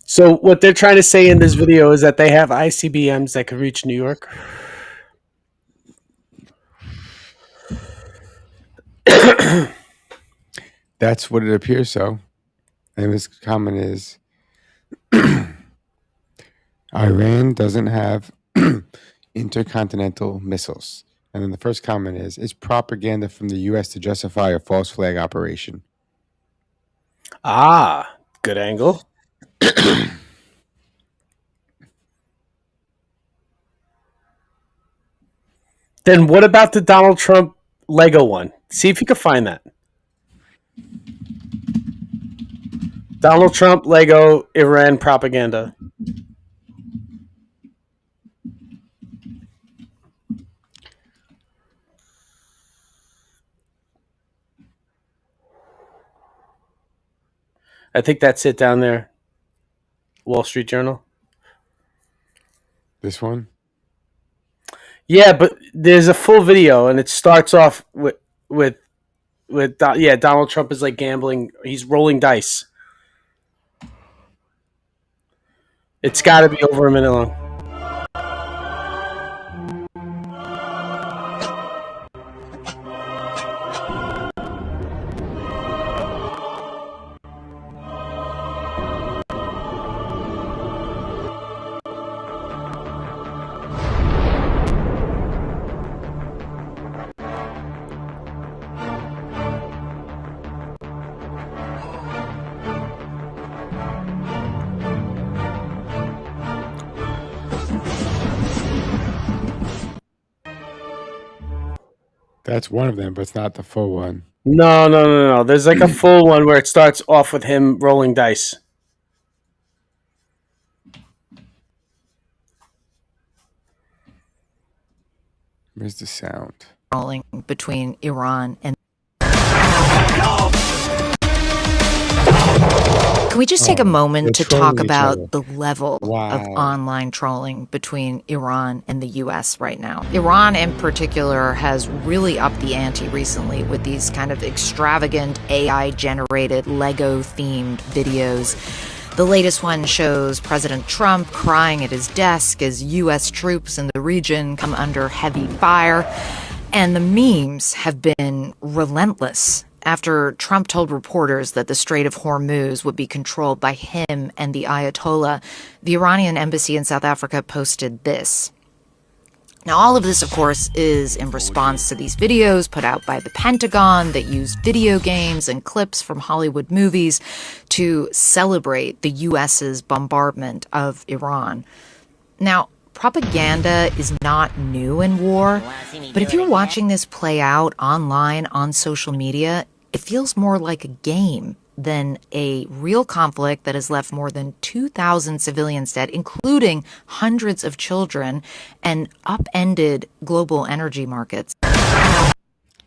So what they're trying to say in this video is that they have ICBMs that could reach New York. That's what it appears so. And his comment is Iran doesn't have intercontinental missiles. And then the first comment is, it's propaganda from the U.S. to justify a false flag operation. Ah, good angle. Then what about the Donald Trump Lego one? See if you can find that. Donald Trump Lego Iran propaganda. I think that's it down there. Wall Street Journal. This one? Yeah, but there's a full video, and it starts off with Donald Trump is like gambling. He's rolling dice. It's got to be over a minute long. That's one of them, but it's not the full one. No. There's like a full one where it starts off with him rolling dice. Where's the sound? Rolling between Iran and. Can we just take a moment to talk about the level of online trolling between Iran and the U.S. right now? Iran in particular has really upped the ante recently with these kind of extravagant AI-generated Lego-themed videos. The latest one shows President Trump crying at his desk as U.S. troops in the region come under heavy fire. And the memes have been relentless after Trump told reporters that the Strait of Hormuz would be controlled by him and the Ayatollah. The Iranian embassy in South Africa posted this. Now, all of this, of course, is in response to these videos put out by the Pentagon that used video games and clips from Hollywood movies to celebrate the U.S.'s bombardment of Iran. Now, propaganda is not new in war, but if you're watching this play out online on social media, it feels more like a game than a real conflict that has left more than 2,000 civilians dead, including hundreds of children, and upended global energy markets.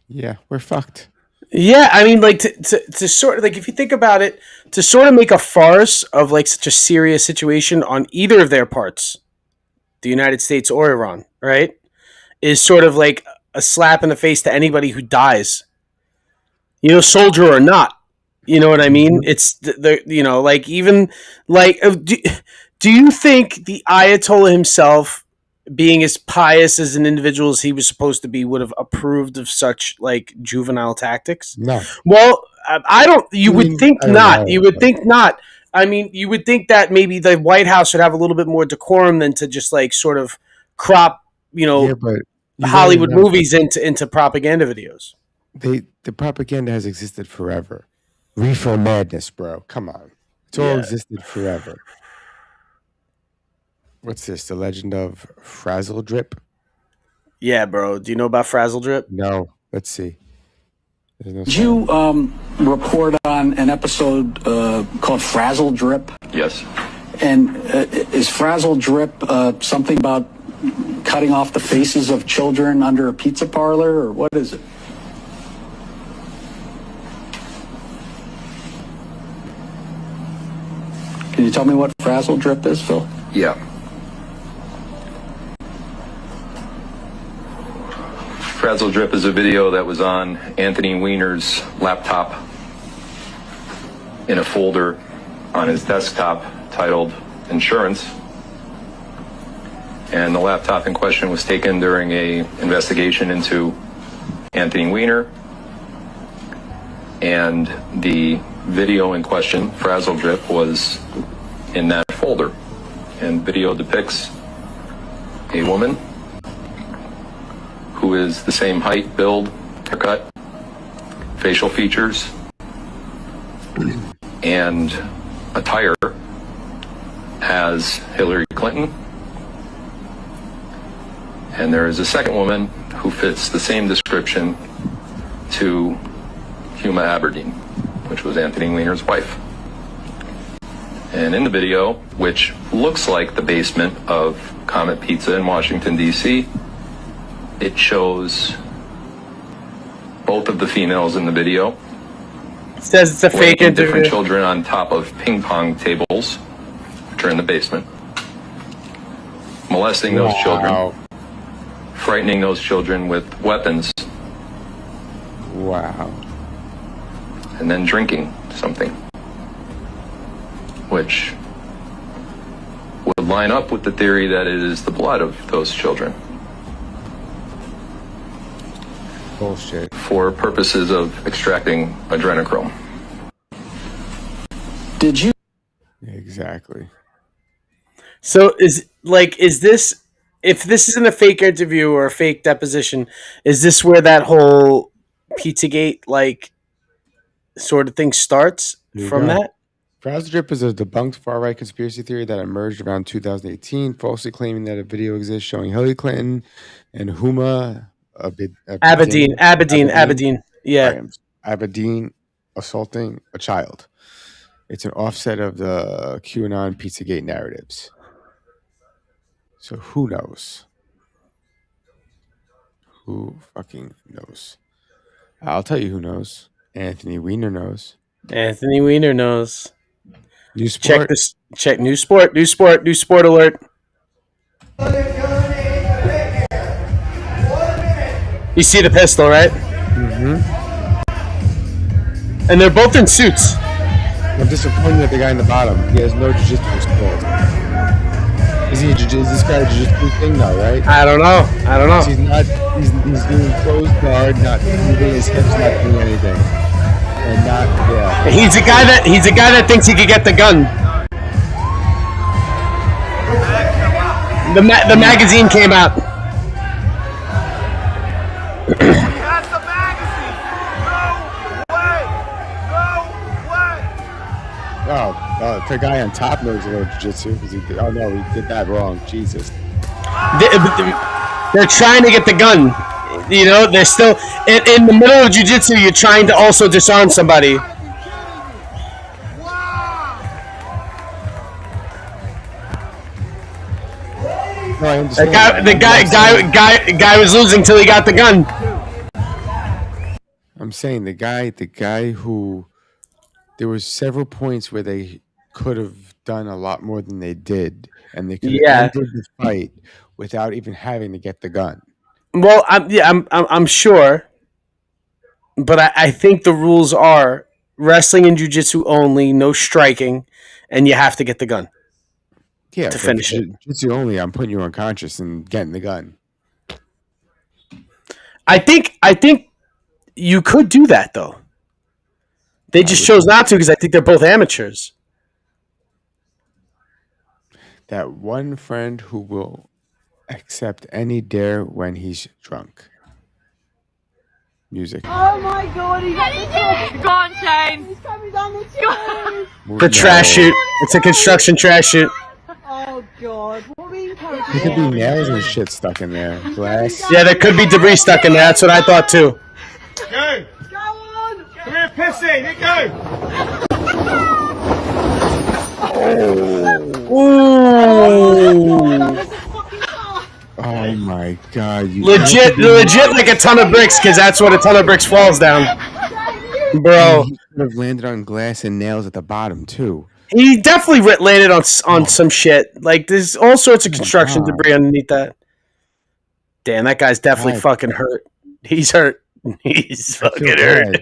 Yeah, we're fucked. Yeah, I mean, like to sort of like if you think about it, to sort of make a farce of like such a serious situation on either of their parts, the United States or Iran, right, is sort of like a slap in the face to anybody who dies, soldier or not. You know what I mean? It's like even like do you think the Ayatollah himself, being as pious as an individual as he was supposed to be, would have approved of such like juvenile tactics? No. Well, I don't. You would think not. You would think not. I mean, you would think that maybe the White House would have a little bit more decorum than to just like sort of crop, Hollywood movies into propaganda videos. The propaganda has existed forever. Reefer madness, bro. Come on. It's all existed forever. What's this? The legend of Frzels drip? Yeah, bro. Do you know about Frzels drip? No. Let's see. Did you report on an episode called Frzels drip? Yes. And is Frzels drip something about cutting off the faces of children under a pizza parlor, or what is it? Can you tell me what Frzels drip is, Phil? Yeah. Frzels drip is a video that was on Anthony Weiner's laptop in a folder on his desktop titled Insurance. And the laptop in question was taken during a investigation into Anthony Weiner. And the video in question, Frzels drip, was in that folder. And video depicts a woman who is the same height, build, haircut, facial features, and attire as Hillary Clinton. And there is a second woman who fits the same description to Huma Aberdeen, which was Anthony Weiner's wife. And in the video, which looks like the basement of Comet Pizza in Washington, D.C., it shows both of the females in the video. It says it's a fake interview. Different children on top of ping pong tables, which are in the basement, molesting those children, frightening those children with weapons. Wow. And then drinking something, which would line up with the theory that it is the blood of those children. Bullshit. For purposes of extracting adrenochrome. Did you? Exactly. So is this, if this isn't a fake interview or a fake deposition, is this where that whole Pizzagate sort of thing starts from that? Frzels drip is a debunked far-right conspiracy theory that emerged around 2018, falsely claiming that a video exists showing Hillary Clinton and Huma Aberdeen. Yeah. Right, Aberdeen assaulting a child. It's an offset of the QAnon Pizzagate narratives. So who knows? Who fucking knows? I'll tell you who knows. Anthony Weiner knows. Anthony Weiner knows. New sport. Check this. Check new sport. New sport. New sport alert. You see the pistol, right? Mm-hmm. And they're both in suits. I'm disappointed at the guy in the bottom. He has no jiu-jitsu skills. Is this guy a jiu-jitsu thing though, right? I don't know. He's not. He's doing closed guard, not moving his hips, not doing anything, and not. Yeah. He's a guy that thinks he could get the gun. The magazine came out. Oh, the guy on top knows a little jiu-jitsu because he did that wrong. Jesus. They're trying to get the gun. You know, they're still in the middle of jiu-jitsu. You're trying to also disarm somebody. No, I understand. The guy was losing till he got the gun. I'm saying the guy who there was several points where they could have done a lot more than they did, and they could have ended the fight without even having to get the gun. Well, I'm sure, but I think the rules are wrestling and jiu-jitsu only, no striking, and you have to get the gun. Yeah, to finish it. Jiu-jitsu only, I'm putting you unconscious and getting the gun. I think you could do that though. They just chose not to because I think they're both amateurs. That one friend who will accept any dare when he's drunk. Music. Oh my god, he's at the top. Go on, Shane. He's coming down the tube. The trash chute. It's a construction trash chute. Oh god. What were you There could be nails and shit stuck in there. Glass. Yeah, there could be debris stuck in there. That's what I thought too. Go! Go on! Come here, pissy! Here go! Oh my god! Legit like a ton of bricks, because that's what a ton of bricks falls down, bro. He could have landed on glass and nails at the bottom too. He definitely landed on some shit. Like there's all sorts of construction debris underneath that. Damn, that guy's definitely fucking hurt. He's hurt. He's fucking hurt.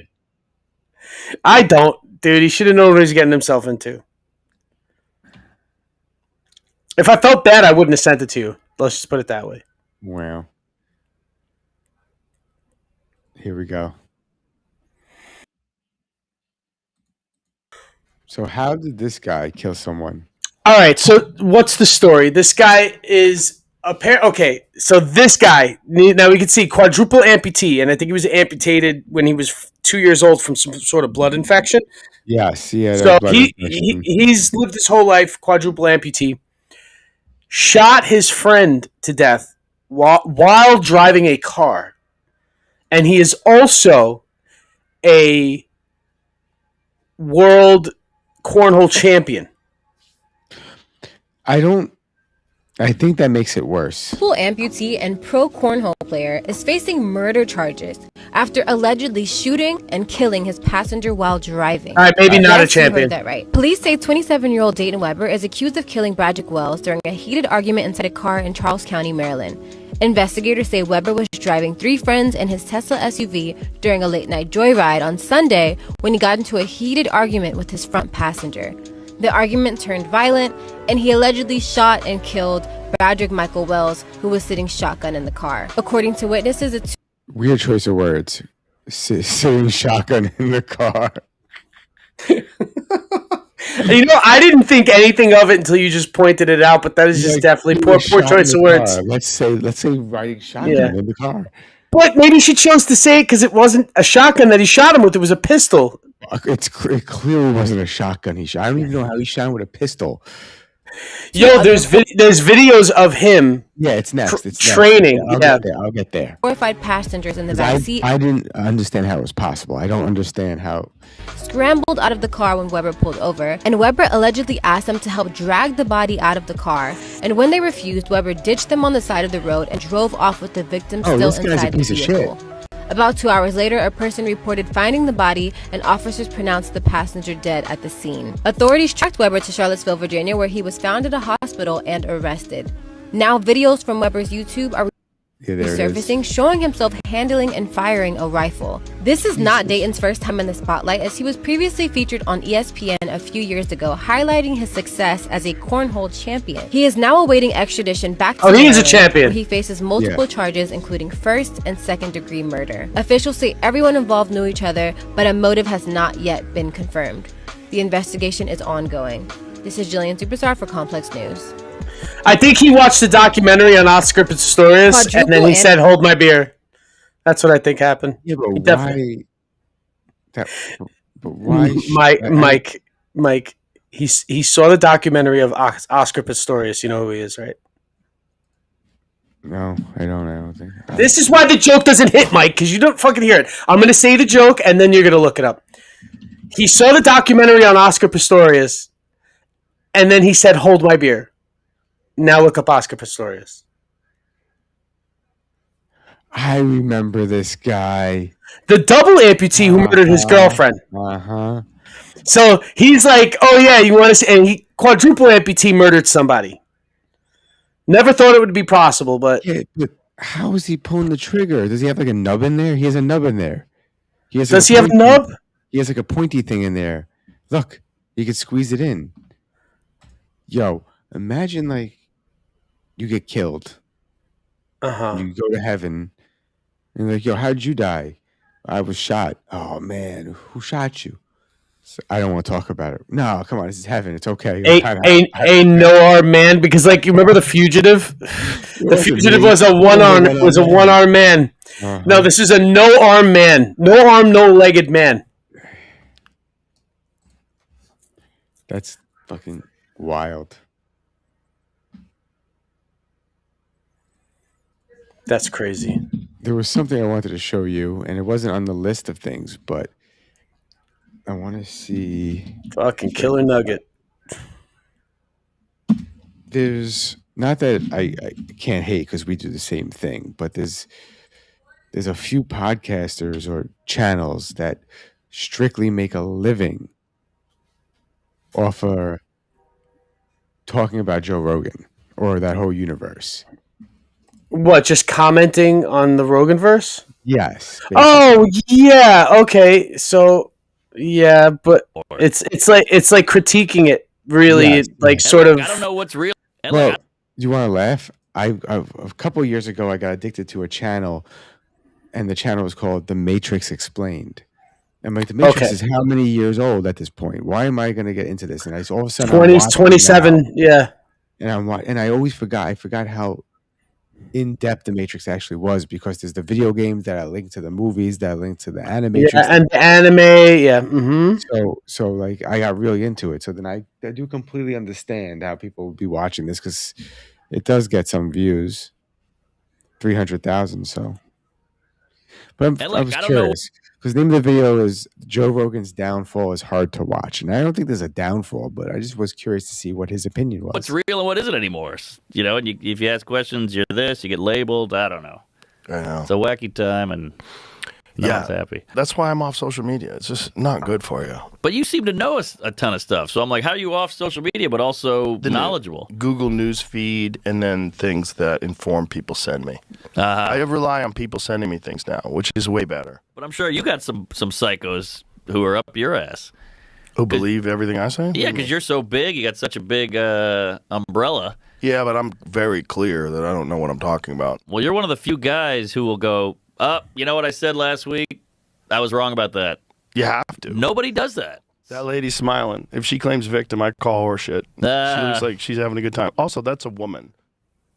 I don't, dude. He should have known what he's getting himself into. If I felt bad, I wouldn't have sent it to you. Let's just put it that way. Wow. Here we go. So how did this guy kill someone? All right, so what's the story? This guy is okay, so this guy, now we can see quadruple amputee, and I think he was amputated when he was 2 years old from some sort of blood infection. Yes, yeah. So he's lived his whole life quadruple amputee. Shot his friend to death while driving a car. And he is also a world cornhole champion. I think that makes it worse. Full amputee and pro cornhole player is facing murder charges after allegedly shooting and killing his passenger while driving. All right, maybe not a Yes, you champion. heard that right. Police say 27-year-old Dayton Weber is accused of killing Bradrick Wells during a heated argument inside a car in Charles County, Maryland. Investigators say Weber was driving 3 friends in his Tesla SUV during a late-night joyride on Sunday when he got into a heated argument with his front passenger. The argument turned violent, and he allegedly shot and killed Bradrick Michael Wells, who was sitting shotgun in the car. According to witnesses, it's Weird choice of words. Sitting shotgun in the car. You know, I didn't think anything of it until you just pointed it out, but that is just definitely poor choice of words. Let's say riding shotgun in the car. But maybe she chose to say it because it wasn't a shotgun that he shot him with. It was a pistol. It clearly wasn't a shotgun he shot. I don't even know how he shot him with a pistol. Yo, there's videos of him. Yeah, it's next. It's training. Next. I'll get there. Horrified passengers in the backseat. I didn't understand how it was possible. I don't understand how. Scrambled out of the car when Weber pulled over, and Weber allegedly asked them to help drag the body out of the car. And when they refused, Weber ditched them on the side of the road and drove off with the victim still inside the vehicle. About 2 hours later, a person reported finding the body, and officers pronounced the passenger dead at the scene. Authorities tracked Weber to Charlottesville, Virginia, where he was found at a hospital and arrested. Now, videos from Weber's YouTube are resurfacing, showing himself handling and firing a rifle. This is not Dayton's first time in the spotlight, as he was previously featured on ESPN a few years ago, highlighting his success as a cornhole champion. He is now awaiting extradition back to he is a Maryland, champion. where he faces multiple charges, including first and second-degree murder. Officials say everyone involved knew each other, but a motive has not yet been confirmed. The investigation is ongoing. This is Jillian Superstar for Complex News. I think he watched the documentary on Oscar Pistorius, and then he said, "Hold my beer." That's what I think happened. Yeah, but why? Mike. He saw the documentary of Oscar Pistorius. You know who he is, right? No, I don't think. This is why the joke doesn't hit, Mike, because you don't fucking hear it. I'm going to say the joke, and then you're going to look it up. He saw the documentary on Oscar Pistorius, and then he said, "Hold my beer." Now look up Oscar Pistorius. I remember this guy. The double amputee who murdered his girlfriend. So he's like, "Oh yeah, you want to see?" And he quadruple amputee murdered somebody. Never thought it would be possible, but how is he pulling the trigger? Does he have like a nub in there? He has a nub in there. Does he have a nub? He has like a pointy thing in there. Look, you can squeeze it in. Yo, imagine like you get killed. You go to heaven, and you're like, "Yo, how did you die?" "I was shot." "Oh man, who shot you?" So, "I don't want to talk about it." "No, come on, this is heaven. It's okay." A no-arm man, because like you remember The Fugitive? The Fugitive was a one-arm man. No, this is a no-arm man. No arm, no-legged man. That's fucking wild. That's crazy. There was something I wanted to show you, and it wasn't on the list of things, but I want to see. Fucking killer nugget. There's not that I can't hate because we do the same thing, but there's a few podcasters or channels that strictly make a living off of talking about Joe Rogan or that whole universe. What, just commenting on the Roganverse? Yes. Basically. Oh yeah, okay. So yeah, but it's like critiquing it. Really, Yes. like sort of. I don't know what's real. Well, you want to laugh? A couple years ago, I got addicted to a channel, and the channel was called The Matrix Explained. I'm like, The Matrix is how many years old at this point? Why am I going to get into this? And I all of a sudden 27. Yeah. And I always forgot. I forgot how in depth The Matrix actually was, because there's the video games that are linked to the movies that are linked to the animatrix. Yeah, and the anime. Yeah. Mm-hmm. So like I got really into it. So then I do completely understand how people would be watching this, because it does get some views, 300,000. So, but I was curious because the name of the video is Joe Rogan's Downfall is Hard to Watch, and I don't think there's a downfall, but I just was curious to see what his opinion was. What's real and what isn't anymore? You know, and if you ask questions, you're this, you get labeled. I don't know. I know. It's a wacky time, and no one's happy. That's why I'm off social media. It's just not good for you. But you seem to know a ton of stuff. So I'm like, how are you off social media, but also knowledgeable? Google News feed, and then things that inform people send me. I rely on people sending me things now, which is way better. But I'm sure you got some psychos who are up your ass. Who believe everything I say? Yeah, because you're so big. You got such a big umbrella. Yeah, but I'm very clear that I don't know what I'm talking about. Well, you're one of the few guys who will go, you know what I said last week? I was wrong about that. You have to. Nobody does that. That lady's smiling. If she claims victim, I call her shit. She looks like she's having a good time. Also, that's a woman.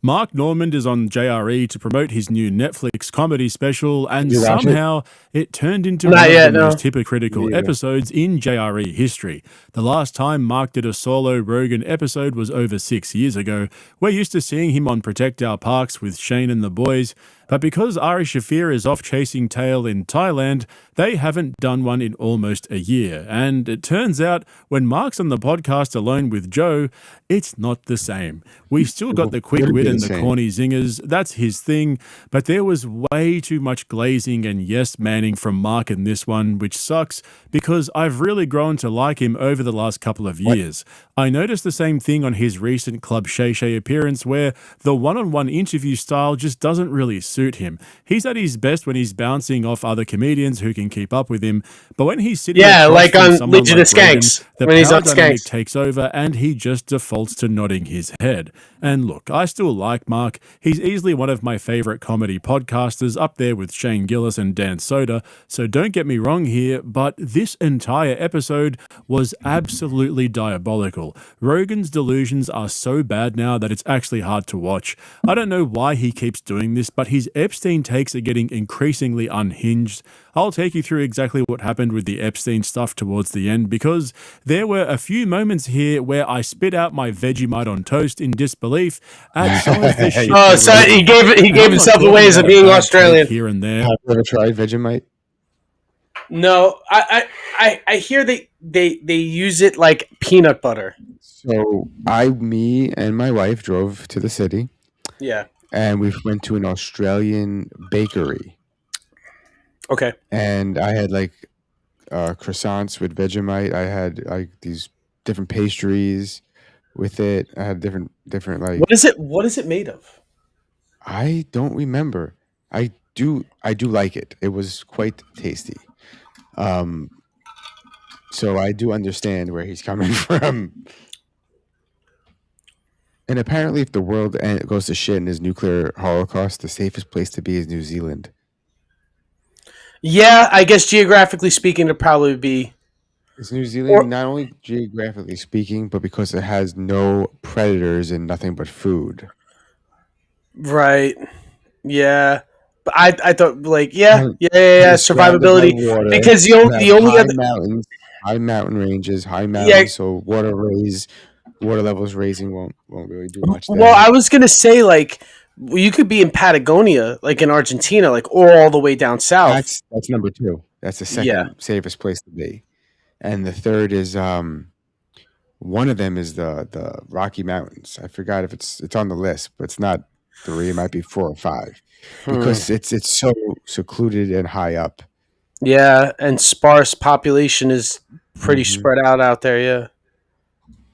Mark Normand is on JRE to promote his new Netflix comedy special, and somehow it turned into one of the most hypocritical episodes in JRE history. The last time Mark did a solo Rogan episode was over 6 years ago. We're used to seeing him on Protect Our Parks with Shane and the boys, but because Ari Shafir is off chasing tail in Thailand, they haven't done one in almost a year. And it turns out when Mark's on the podcast alone with Joe, it's not the same. We've still got the quick wit and the corny zingers. That's his thing. But there was way too much glazing and yes-manning from Mark in this one, which sucks because I've really grown to like him over the last couple of years. I noticed the same thing on his recent Club Shay Shay appearance where the one-on-one interview style just doesn't really suit him. He's at his best when he's bouncing off other comedians who can keep up with him, but when he's sitting like on Legion of Skanks, the when he's power on dynamic Skanks takes over and he just defaults to nodding his head. And look, I still like Mark. He's easily one of my favorite comedy podcasters, up there with Shane Gillis and Dan Soder, so don't get me wrong here, but this entire episode was absolutely diabolical. Rogan's delusions are so bad now that it's actually hard to watch. I don't know why he keeps doing this, but his Epstein takes are getting increasingly unhinged. I'll take you through exactly what happened with the Epstein stuff towards the end, because there were a few moments here where I spit out my Vegemite on toast in disbelief at some of the shit. Oh, so he gave himself away as being Australian. Here and there. Have you ever tried Vegemite? No, I hear they use it like peanut butter. So me and my wife drove to the city. Yeah. And we went to an Australian bakery. Okay. And I had like croissants with Vegemite. I had like these different pastries with it. I had different like. What is it made of? I don't remember. I do like it. It was quite tasty. So I do understand where he's coming from. And apparently, if the world goes to shit in his nuclear holocaust, the safest place to be is New Zealand. Yeah, I guess geographically speaking, it'd probably be. It's New Zealand, not only geographically speaking, but because it has no predators and nothing but food. Right. Yeah. But I thought like survivability, because the only other mountains, high mountain ranges, high mountains, so water levels raising won't really do much there. Well, I was gonna say like you could be in Patagonia, like in Argentina, like all the way down south. That's number 2. That's the second safest place to be, and the third is one of them is the Rocky Mountains. I forgot if it's on the list, but it's not 3. It might be 4 or 5 because it's so secluded and high up. Yeah, and sparse population is pretty spread out there. Yeah.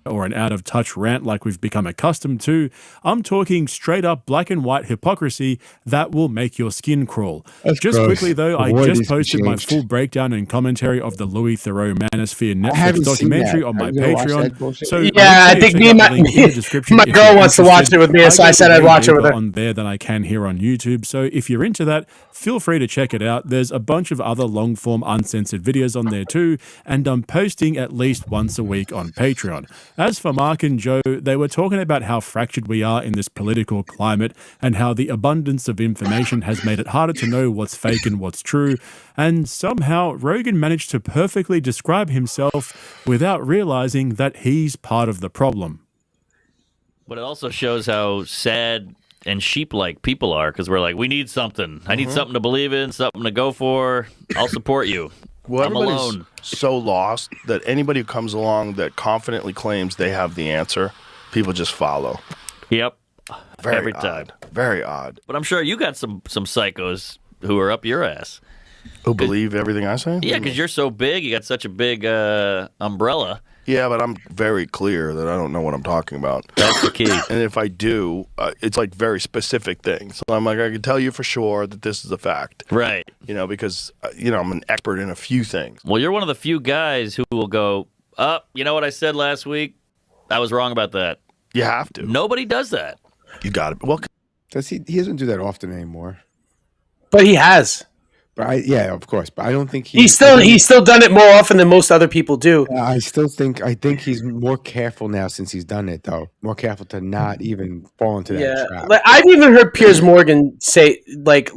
Or an out-of-touch rant like we've become accustomed to. I'm talking straight-up black and white hypocrisy that will make your skin crawl. Just gross. Quickly, though, I just posted my full breakdown and commentary of the Louis Theroux Manosphere Netflix documentary on my Patreon. So yeah, I think my girl wants to watch it with me, so I said I'd watch it with her. On there than I can here on YouTube. So if you're into that, feel free to check it out. There's a bunch of other long-form uncensored videos on there too, and I'm posting at least once a week on Patreon. As for Mark and Joe, they were talking about how fractured we are in this political climate and how the abundance of information has made it harder to know what's fake and what's true. And somehow Rogan managed to perfectly describe himself without realizing that he's part of the problem. But it also shows how sad and sheep-like people are, because we're like, we need something. I need something to believe in, something to go for. I'll support you. Well, I'm everybody's alone. So lost that anybody who comes along that confidently claims they have the answer, people just follow. Yep. Very Every odd. time. Very odd. But I'm sure you got some psychos who are up your ass. Who believe everything I say? Yeah, because you're so big. You got such a big umbrella. Yeah, but I'm very clear that I don't know what I'm talking about. That's the key. And if I do, it's like very specific things. So I'm like, I can tell you for sure that this is a fact. Right. You know, because, I'm an expert in a few things. Well, you're one of the few guys who will go, you know what I said last week? I was wrong about that. You have to. Nobody does that. You got it. Well, He doesn't do that often anymore. But he has. But yeah, of course. But I don't think he's still done it more often than most other people do. I think he's more careful now since he's done it, though. More careful to not even fall into that trap. Like, I've even heard Piers Morgan say like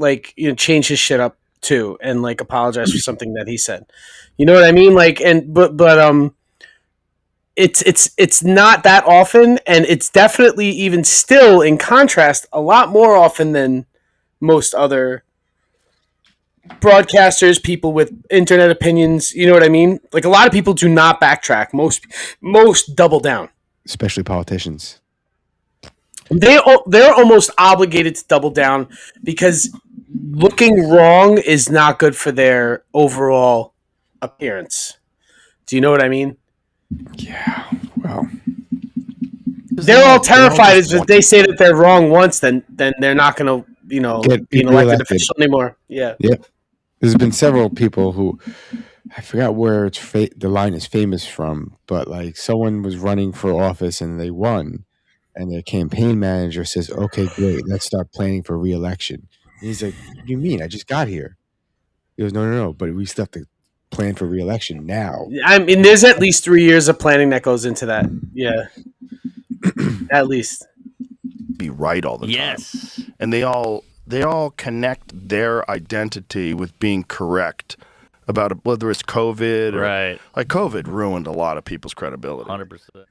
change his shit up too and like apologize for something that he said. You know what I mean? Like, and but it's not that often, and it's definitely even still in contrast a lot more often than most other broadcasters, people with internet opinions. You know what I mean? Like, a lot of people do not backtrack. Most double down, especially politicians. They're almost obligated to double down because looking wrong is not good for their overall appearance. Do you know what I mean? Yeah. Well, they're all terrified if they say that they're wrong once, then they're not going to be an elected official anymore. Yeah. Yep. There's been several people who, I forgot where the line is famous from, but like someone was running for office and they won, and their campaign manager says, "Okay, great, let's start planning for re-election." And he's like, "What do you mean? I just got here." He goes, No, but we still have to plan for re-election now. I mean, there's at least 3 years of planning that goes into that. Yeah. At least. Be right all the time. Yes. And they all connect their identity with being correct about whether it's COVID or right. Like COVID ruined a lot of people's credibility. 100%.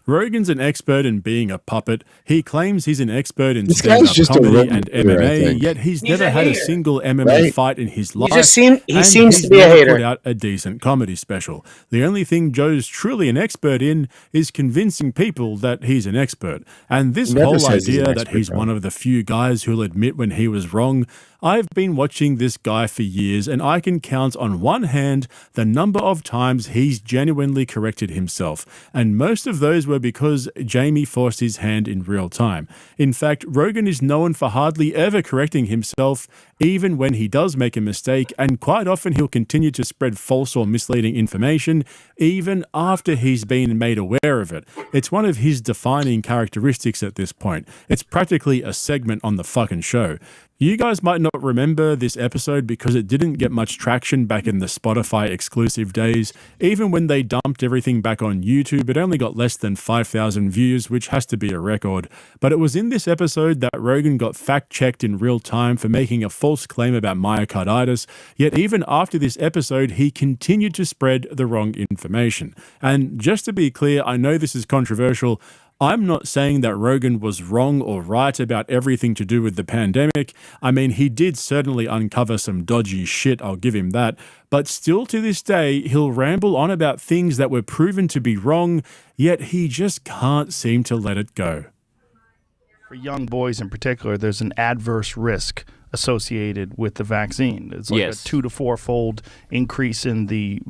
Rogan's an expert in being a puppet. He claims he's an expert in This stand-up guy's just a comedy road and warrior, I MMA, think. yet he's He's never a had a hater. single MMA Right? fight in his life. He seems and to be a never hater. Put out a decent comedy special. The only thing Joe's truly an expert in is convincing people that he's an expert. And this He never whole says he's an idea that expert, he's though. one of the few guys who'll admit when he was wrong. I've been watching this guy for years, and I can count on one hand the number of times he's genuinely corrected himself, and most of those were because Jamie forced his hand in real time. In fact, Rogan is known for hardly ever correcting himself, even when he does make a mistake, and quite often he'll continue to spread false or misleading information, even after he's been made aware of it. It's one of his defining characteristics at this point. It's practically a segment on the fucking show. You guys might not remember this episode because it didn't get much traction back in the Spotify exclusive days. Even when they dumped everything back on YouTube, it only got less than 5,000 views, which has to be a record. But it was in this episode that Rogan got fact-checked in real time for making a false claim about myocarditis, yet even after this episode, he continued to spread the wrong information. And just to be clear, I know this is controversial, I'm not saying that Rogan was wrong or right about everything to do with the pandemic. I mean, he did certainly uncover some dodgy shit, I'll give him that. But still to this day, he'll ramble on about things that were proven to be wrong, yet he just can't seem to let it go. For young boys in particular, there's an adverse risk associated with the vaccine. It's like a 2 to 4-fold increase in the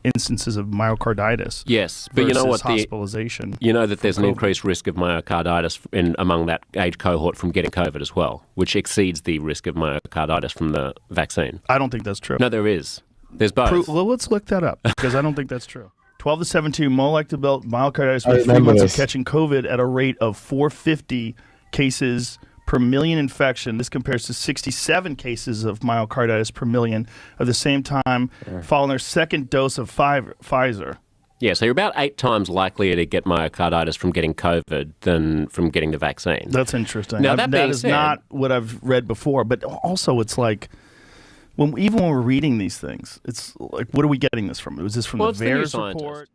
instances of myocarditis. Yes, but you know what? Hospitalization. You know that there's an increased risk of myocarditis among that age cohort from getting COVID as well, which exceeds the risk of myocarditis from the vaccine. I don't think that's true. No, there is. There's both. Well, let's look that up because I don't think that's true. 12 to 17 more likely to develop myocarditis with 3 months of catching COVID at a rate of 450 cases per million infection. This compares to 67 cases of myocarditis per million of the same time following their second dose of Pfizer. Yeah, so you're about 8 times likelier to get myocarditis from getting COVID than from getting the vaccine. That's interesting. Now, that is not what I've read before, but also it's like, even when we're reading these things, it's like, what are we getting this from? Was this from the VAERS report?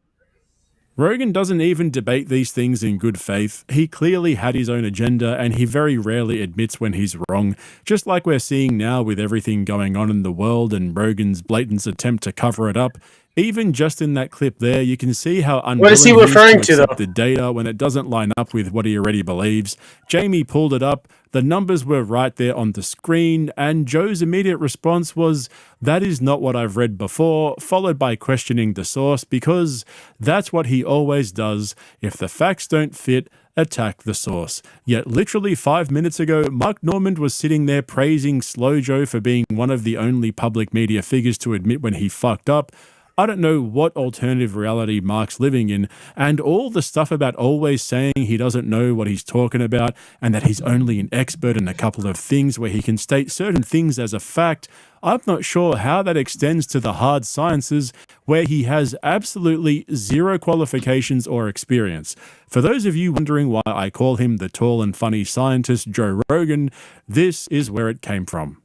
Rogan doesn't even debate these things in good faith. He clearly had his own agenda, and he very rarely admits when he's wrong, just like we're seeing now with everything going on in the world and Rogan's blatant attempt to cover it up. Even just in that clip there, you can see how unwilling what is he referring to, accept the data when it doesn't line up with what he already believes. Jamie pulled it up, the numbers were right there on the screen, and Joe's immediate response was, "That is not what I've read before," followed by questioning the source, because that's what he always does. If the facts don't fit, attack the source. Yet literally 5 minutes ago, Mark Normand was sitting there praising Slow Joe for being one of the only public media figures to admit when he fucked up. I don't know what alternative reality Mark's living in, and all the stuff about always saying he doesn't know what he's talking about and that he's only an expert in a couple of things where he can state certain things as a fact. I'm not sure how that extends to the hard sciences, where he has absolutely zero qualifications or experience. For those of you wondering why I call him the tall and funny scientist Joe Rogan, this is where it came from.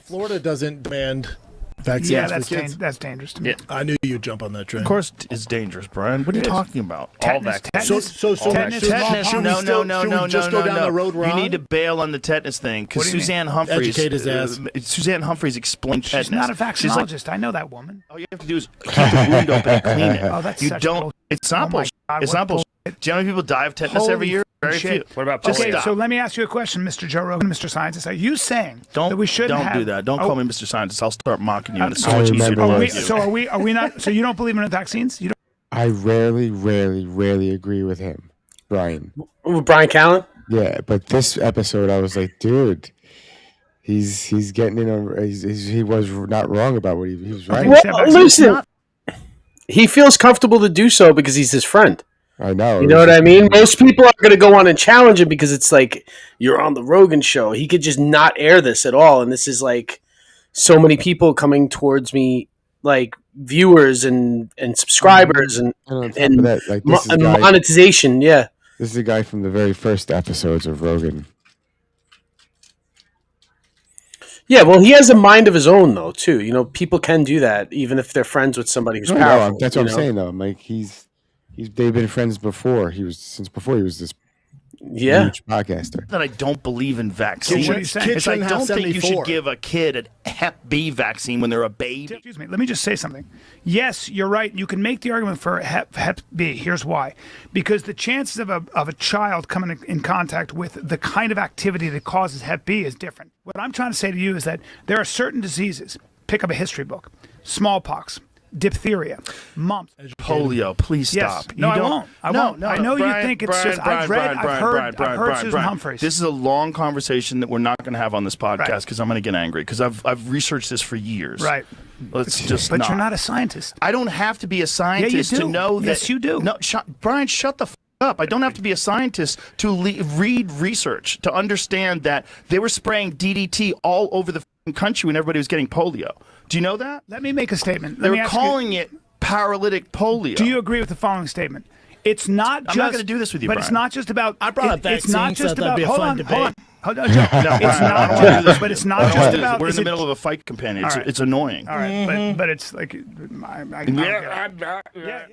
Florida doesn't demand vaccines. Yeah, for kids. that's dangerous to me. Yeah. I knew you'd jump on that train. Of course, it's dangerous, Brian. What are you talking about? All vaccines. Tetanus. No. Just go down the road, You Ron? need to bail on the tetanus thing because Suzanne Humphreys. Educate his ass. Suzanne Humphreys explained tetanus. She's not a She's like, vaccinologist. I know that woman. all you have to do is keep the wound open and clean it. Oh, that's you such don't. bullshit. It's not Oh my bullshit. God, It's what not bullshit. Do you know how many people die of tetanus every year? Very shit. few. What about Okay, polio? so let me ask you a question, Mr. Joe Rogan, Mr. Scientist. Are you saying that we shouldn't Don't have... do that. Don't call me Mr. Scientist. I'll start mocking you. And it's so I much easier to remember mock this. you. So are we not... So you don't believe in vaccines? You don't... I rarely agree with him, Brian. With Brian Callen? Yeah, but this episode, I was like, dude, he's getting in on. He was not wrong about what he was right. Well, listen, he feels comfortable to do so because he's his friend. I know. You know what I mean? Most people are going to go on and challenge him because it's like, you're on the Rogan show. He could just not air this at all. And this is like so many people coming towards me, like viewers and subscribers and that, like, this is a guy- monetization. Yeah. This is the guy from the very first episodes of Rogan. Yeah, well, he has a mind of his own, though, too. You know, people can do that, even if they're friends with somebody who's No, powerful. that's what I'm you know? saying, though. Like they've been friends before. Since before he was this huge podcaster. That I don't believe in vaccines. Kids I shouldn't have don't think you 74. should give a kid a Hep B vaccine when they're a baby. Excuse me. Let me just say something. Yes, you're right. You can make the argument for Hep B. Here's why. Because the chances of a child coming in contact with the kind of activity that causes Hep B is different. What I'm trying to say to you is that there are certain diseases. Pick up a history book. Smallpox. Diphtheria, mumps, polio. Please Yes. stop. No, You I don't- won't. I won't. I know you think it's just. I've heard Susan Humphreys. This is a long conversation that we're not going to have on this podcast because I'm going to get angry because I've researched this for years. Right. Let's just. But you're not a scientist. I don't have to be a scientist do. to know that. Yes, you do. No, Brian, shut the up. I don't have to be a scientist to read research to understand that they were spraying DDT all over the country when everybody was getting polio. Do you know that? Let me make a statement. They were calling it paralytic polio. Do you agree with the following statement? It's not just. I'm not going to do this with you, but Brian. it's not just about. I brought up It's not vaccines, just so that'd about. be a Hold fun on. debate. Hold on, Joe. It's not just. But it's not just about. We're in is the it- middle of a fight, companion. All right. It's annoying. All right, but it's like. I don't get it. Yeah.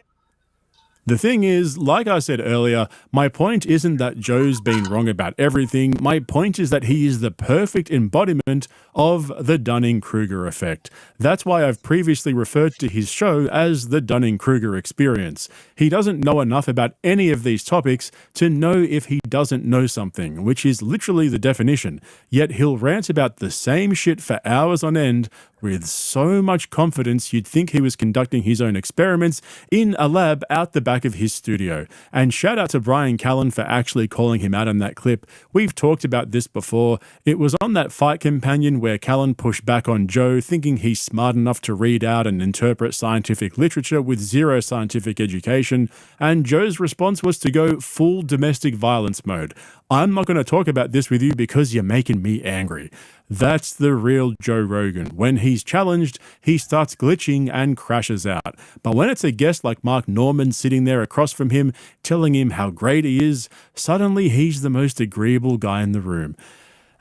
The thing is, like I said earlier, my point isn't that Joe's been wrong about everything. My point is that he is the perfect embodiment of the Dunning-Kruger effect. That's why I've previously referred to his show as the Dunning-Kruger experience. He doesn't know enough about any of these topics to know if he doesn't know something, which is literally the definition. Yet he'll rant about the same shit for hours on end with so much confidence you'd think he was conducting his own experiments in a lab out the back of his studio. And shout out to Brian Callen for actually calling him out on that clip. We've talked about this before. It was on that Fight Companion where Callen pushed back on Joe, thinking he's smart enough to read out and interpret scientific literature with zero scientific education, and Joe's response was to go full domestic violence mode. I'm not going to talk about this with you because you're making me angry. That's the real Joe Rogan. When he's challenged, he starts glitching and crashes out. But when it's a guest like Mark Norman sitting there across from him, telling him how great he is, suddenly he's the most agreeable guy in the room.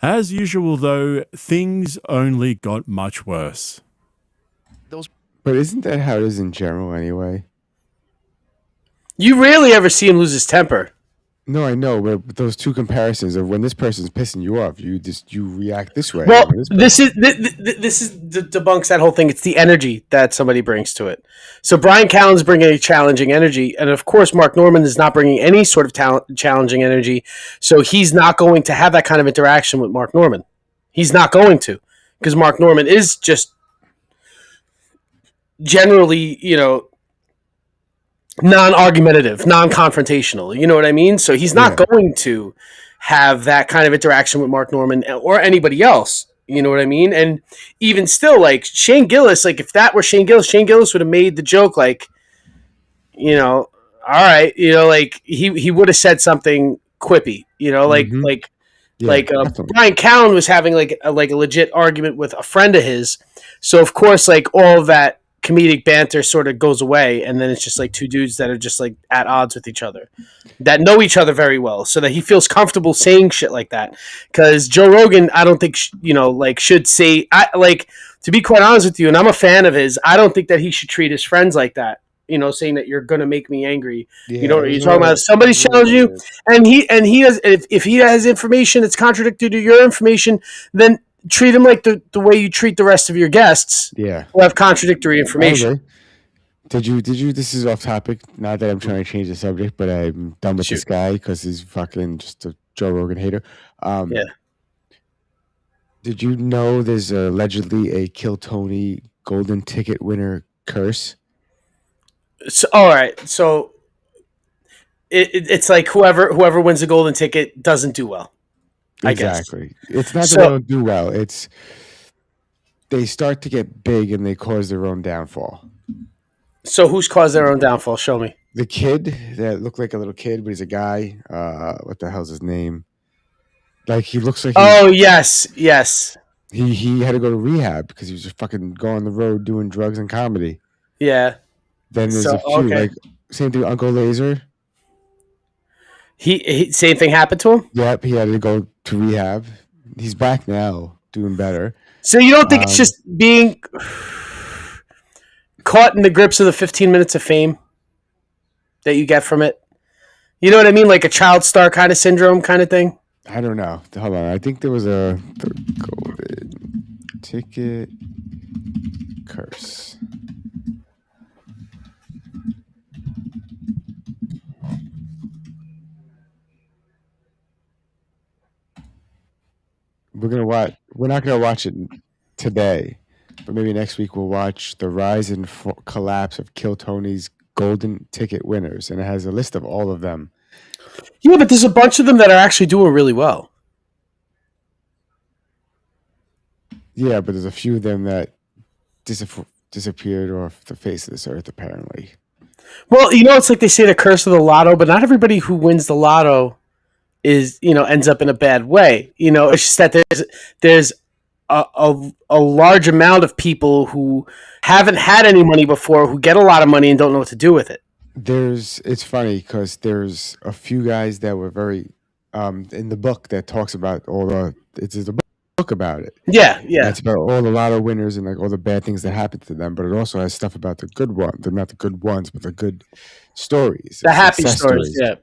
As usual, though, things only got much worse. But isn't that how it is in general anyway? You rarely ever see him lose his temper. No, I know, but those two comparisons of when this person's pissing you off, you react this way. Well, When this debunks that whole thing. It's the energy that somebody brings to it. So Brian Callen's bringing a challenging energy, and of course, Mark Norman is not bringing any sort of challenging energy. So he's not going to have that kind of interaction with Mark Norman. He's not going to, because Mark Norman is just generally, non-argumentative, non-confrontational. You know what I mean? So he's not going to have that kind of interaction with Mark Norman or anybody else. You know what I mean? And even still, like Shane Gillis, like if that were Shane Gillis would have made the joke like, all right, like he would have said something quippy, like Yeah, like definitely. Brian Callen was having like a legit argument with a friend of his. So of course, like all of that comedic banter sort of goes away, and then it's just like two dudes that are just like at odds with each other, that know each other very well, so that he feels comfortable saying shit like that. Because Joe Rogan, I don't think should say, to be quite honest with you, and I'm a fan of his. I don't think that he should treat his friends like that. Saying that you're gonna make me angry. Yeah, You're talking about somebody tells you, and he has, if he has information that's contradictory to your information, then treat him like the way you treat the rest of your guests. Yeah, who have contradictory information. Okay. Did you? This is off topic. Not that I'm trying to change the subject, but I'm done with this guy because he's fucking just a Joe Rogan hater. Yeah. Did you know there's allegedly a Kill Tony golden ticket winner curse? So, all right, so it's like whoever wins the golden ticket doesn't do well. I guess. Exactly. It's not that they don't do well. It's they start to get big and they cause their own downfall. So who's caused their own downfall? Show me. The kid that looked like a little kid, but he's a guy. What the hell's his name? Like he looks like. Oh yes. He had to go to rehab because he was just fucking going on the road doing drugs and comedy. Yeah. Then there's a few like same thing. Uncle Laser. He same thing happened to him. Yep, he had to go to rehab. He's back now, doing better. So you don't think it's just being caught in the grips of the 15 minutes of fame that you get from it? You know what I mean? Like a child star kind of syndrome kind of thing? I don't know. Hold on. I think there was the golden ticket curse. We're not gonna watch it today, but maybe next week we'll watch the rise and collapse of Kill Tony's golden ticket winners, and it has a list of all of them. Yeah, but there's a bunch of them that are actually doing really well. Yeah, but there's a few of them that disappeared off the face of this earth, apparently. Well, it's like they say the curse of the lotto, but not everybody who wins the lotto is ends up in a bad way. It's just that there's a large amount of people who haven't had any money before, who get a lot of money and don't know what to do with it. It's funny because there's a few guys that were very in the book that talks about it's a book about it. Yeah. It's about all the lotto winners and like all the bad things that happened to them, but it also has stuff about the good ones. They're not the good ones, but the good stories. The happy stories, yeah.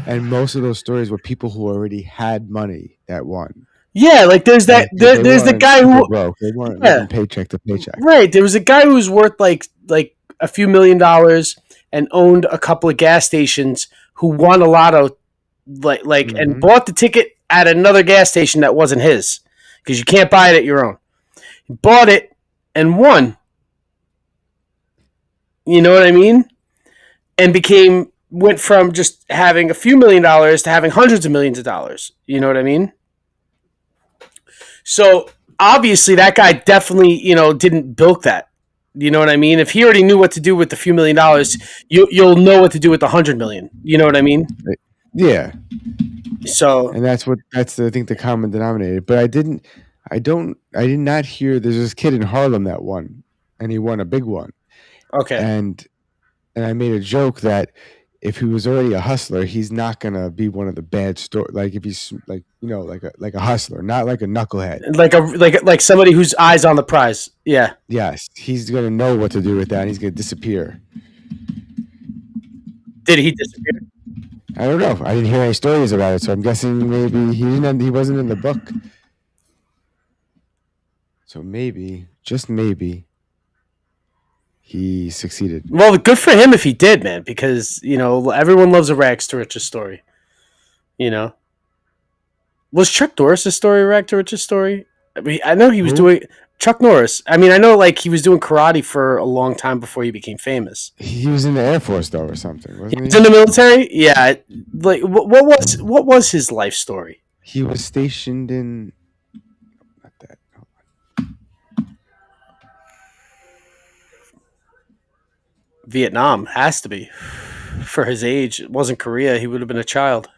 And most of those stories were people who already had money that won. Yeah, like there's that. There's the guy who broke. They weren't living paycheck to paycheck. Right. There was a guy who was worth like a few $1 million and owned a couple of gas stations, who won a lotto, and bought the ticket at another gas station that wasn't his, because you can't buy it at your own. He bought it and won. You know what I mean? And went from just having a few $1 million to having hundreds of millions of dollars. You know what I mean? So obviously that guy definitely, didn't bilk that. You know what I mean? If he already knew what to do with the few $1 million, you'll know what to do with the 100 million. You know what I mean? Yeah. So, and that's I think the common denominator. But I did not hear there's this kid in Harlem that won, and he won a big one. Okay. And I made a joke that if he was already a hustler, he's not gonna be one of the bad stories. Like if he's like a hustler, not like a knucklehead, like somebody whose eyes on the prize. Yeah. Yes, he's gonna know what to do with that, and he's gonna disappear. Did he disappear? I don't know. I didn't hear any stories about it, so I'm guessing maybe he wasn't in the book. So maybe, just maybe, he succeeded. Well, good for him if he did, man, because, everyone loves a rags to riches story. Was Chuck Norris' story a rags to riches story? I mean, I know he was doing Chuck Norris. I mean, I know he was doing karate for a long time before he became famous. He was in the Air Force though, or something, wasn't he? He was in the military? Yeah. Like, what was his life story? He was stationed in. Not that. Vietnam has to be. For his age, it wasn't Korea. He would have been a child.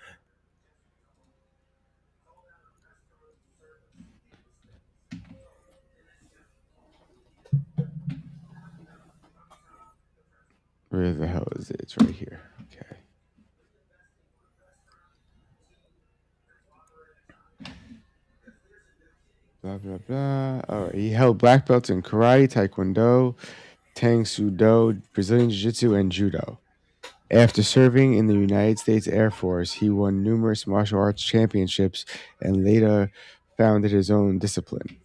Where the hell is it? It's right here. Okay. Blah, blah, blah. All right. He held black belts in karate, taekwondo, tang soo do, Brazilian jiu-jitsu, and judo. After serving in the United States Air Force, he won numerous martial arts championships and later founded his own discipline.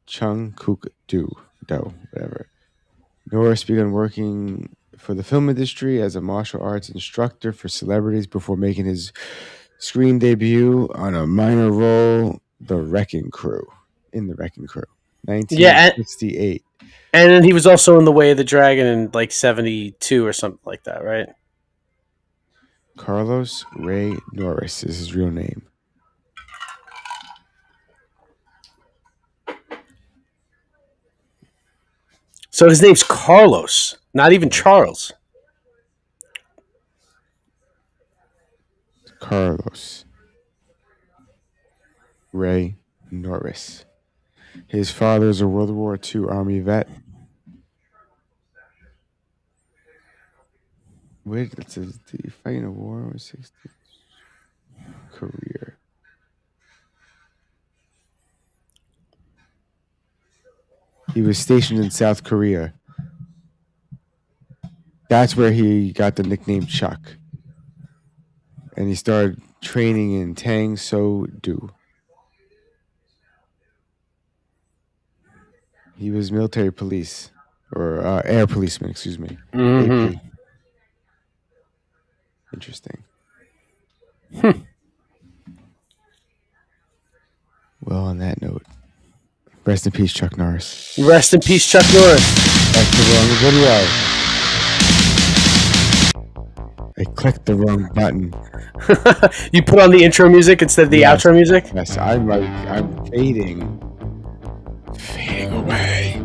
Chung Kuk Do, whatever. Norris began working for the film industry as a martial arts instructor for celebrities before making his screen debut on a minor role, in the Wrecking Crew, 1968. And then he was also in The Way of the Dragon in like 72 or something like that, right? Carlos Ray Norris is his real name. So his name's Carlos, not even Charles. Carlos Ray Norris. His father is a World War II Army vet. Wait, it says, did he fight in a war or 60? Career. He was stationed in South Korea. That's where he got the nickname Chuck. And he started training in Tang So Do. He was military police, or air policeman, excuse me. Mm-hmm. Interesting. Well, on that note, rest in peace, Chuck Norris. Rest in peace, Chuck Norris. That's the wrong video. I clicked the wrong button. You put on the intro music instead of the outro music? Yes, I'm fading. Fading away.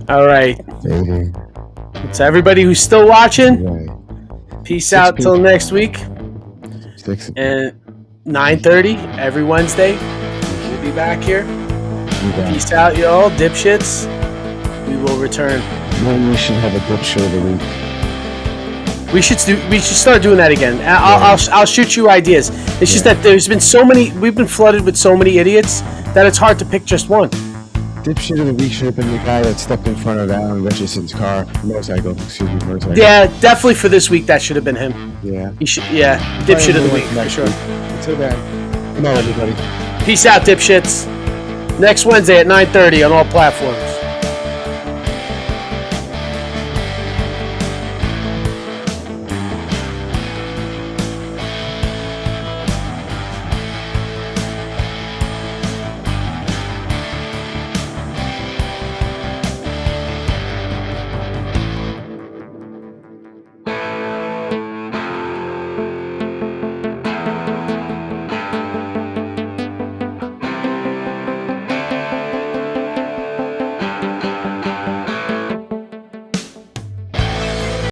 All right. Fading. So everybody who's still watching, peace out till next week. And 9:30 every Wednesday, we'll be back here. Peace out, y'all, dipshits. We will return. Maybe we should have a dipshit of the week. We should start doing that again. I'll shoot you ideas. It's just that there's been so many. We've been flooded with so many idiots that it's hard to pick just one. Dipshit of the week should have been the guy that stepped in front of Alan Richardson's car. Motorcycle. Yeah, definitely for this week that should have been him. Yeah. He should. Yeah, dipshit of the week for sure. Until then, good night, everybody. Peace out, dipshits. Next Wednesday at 9:30 on all platforms.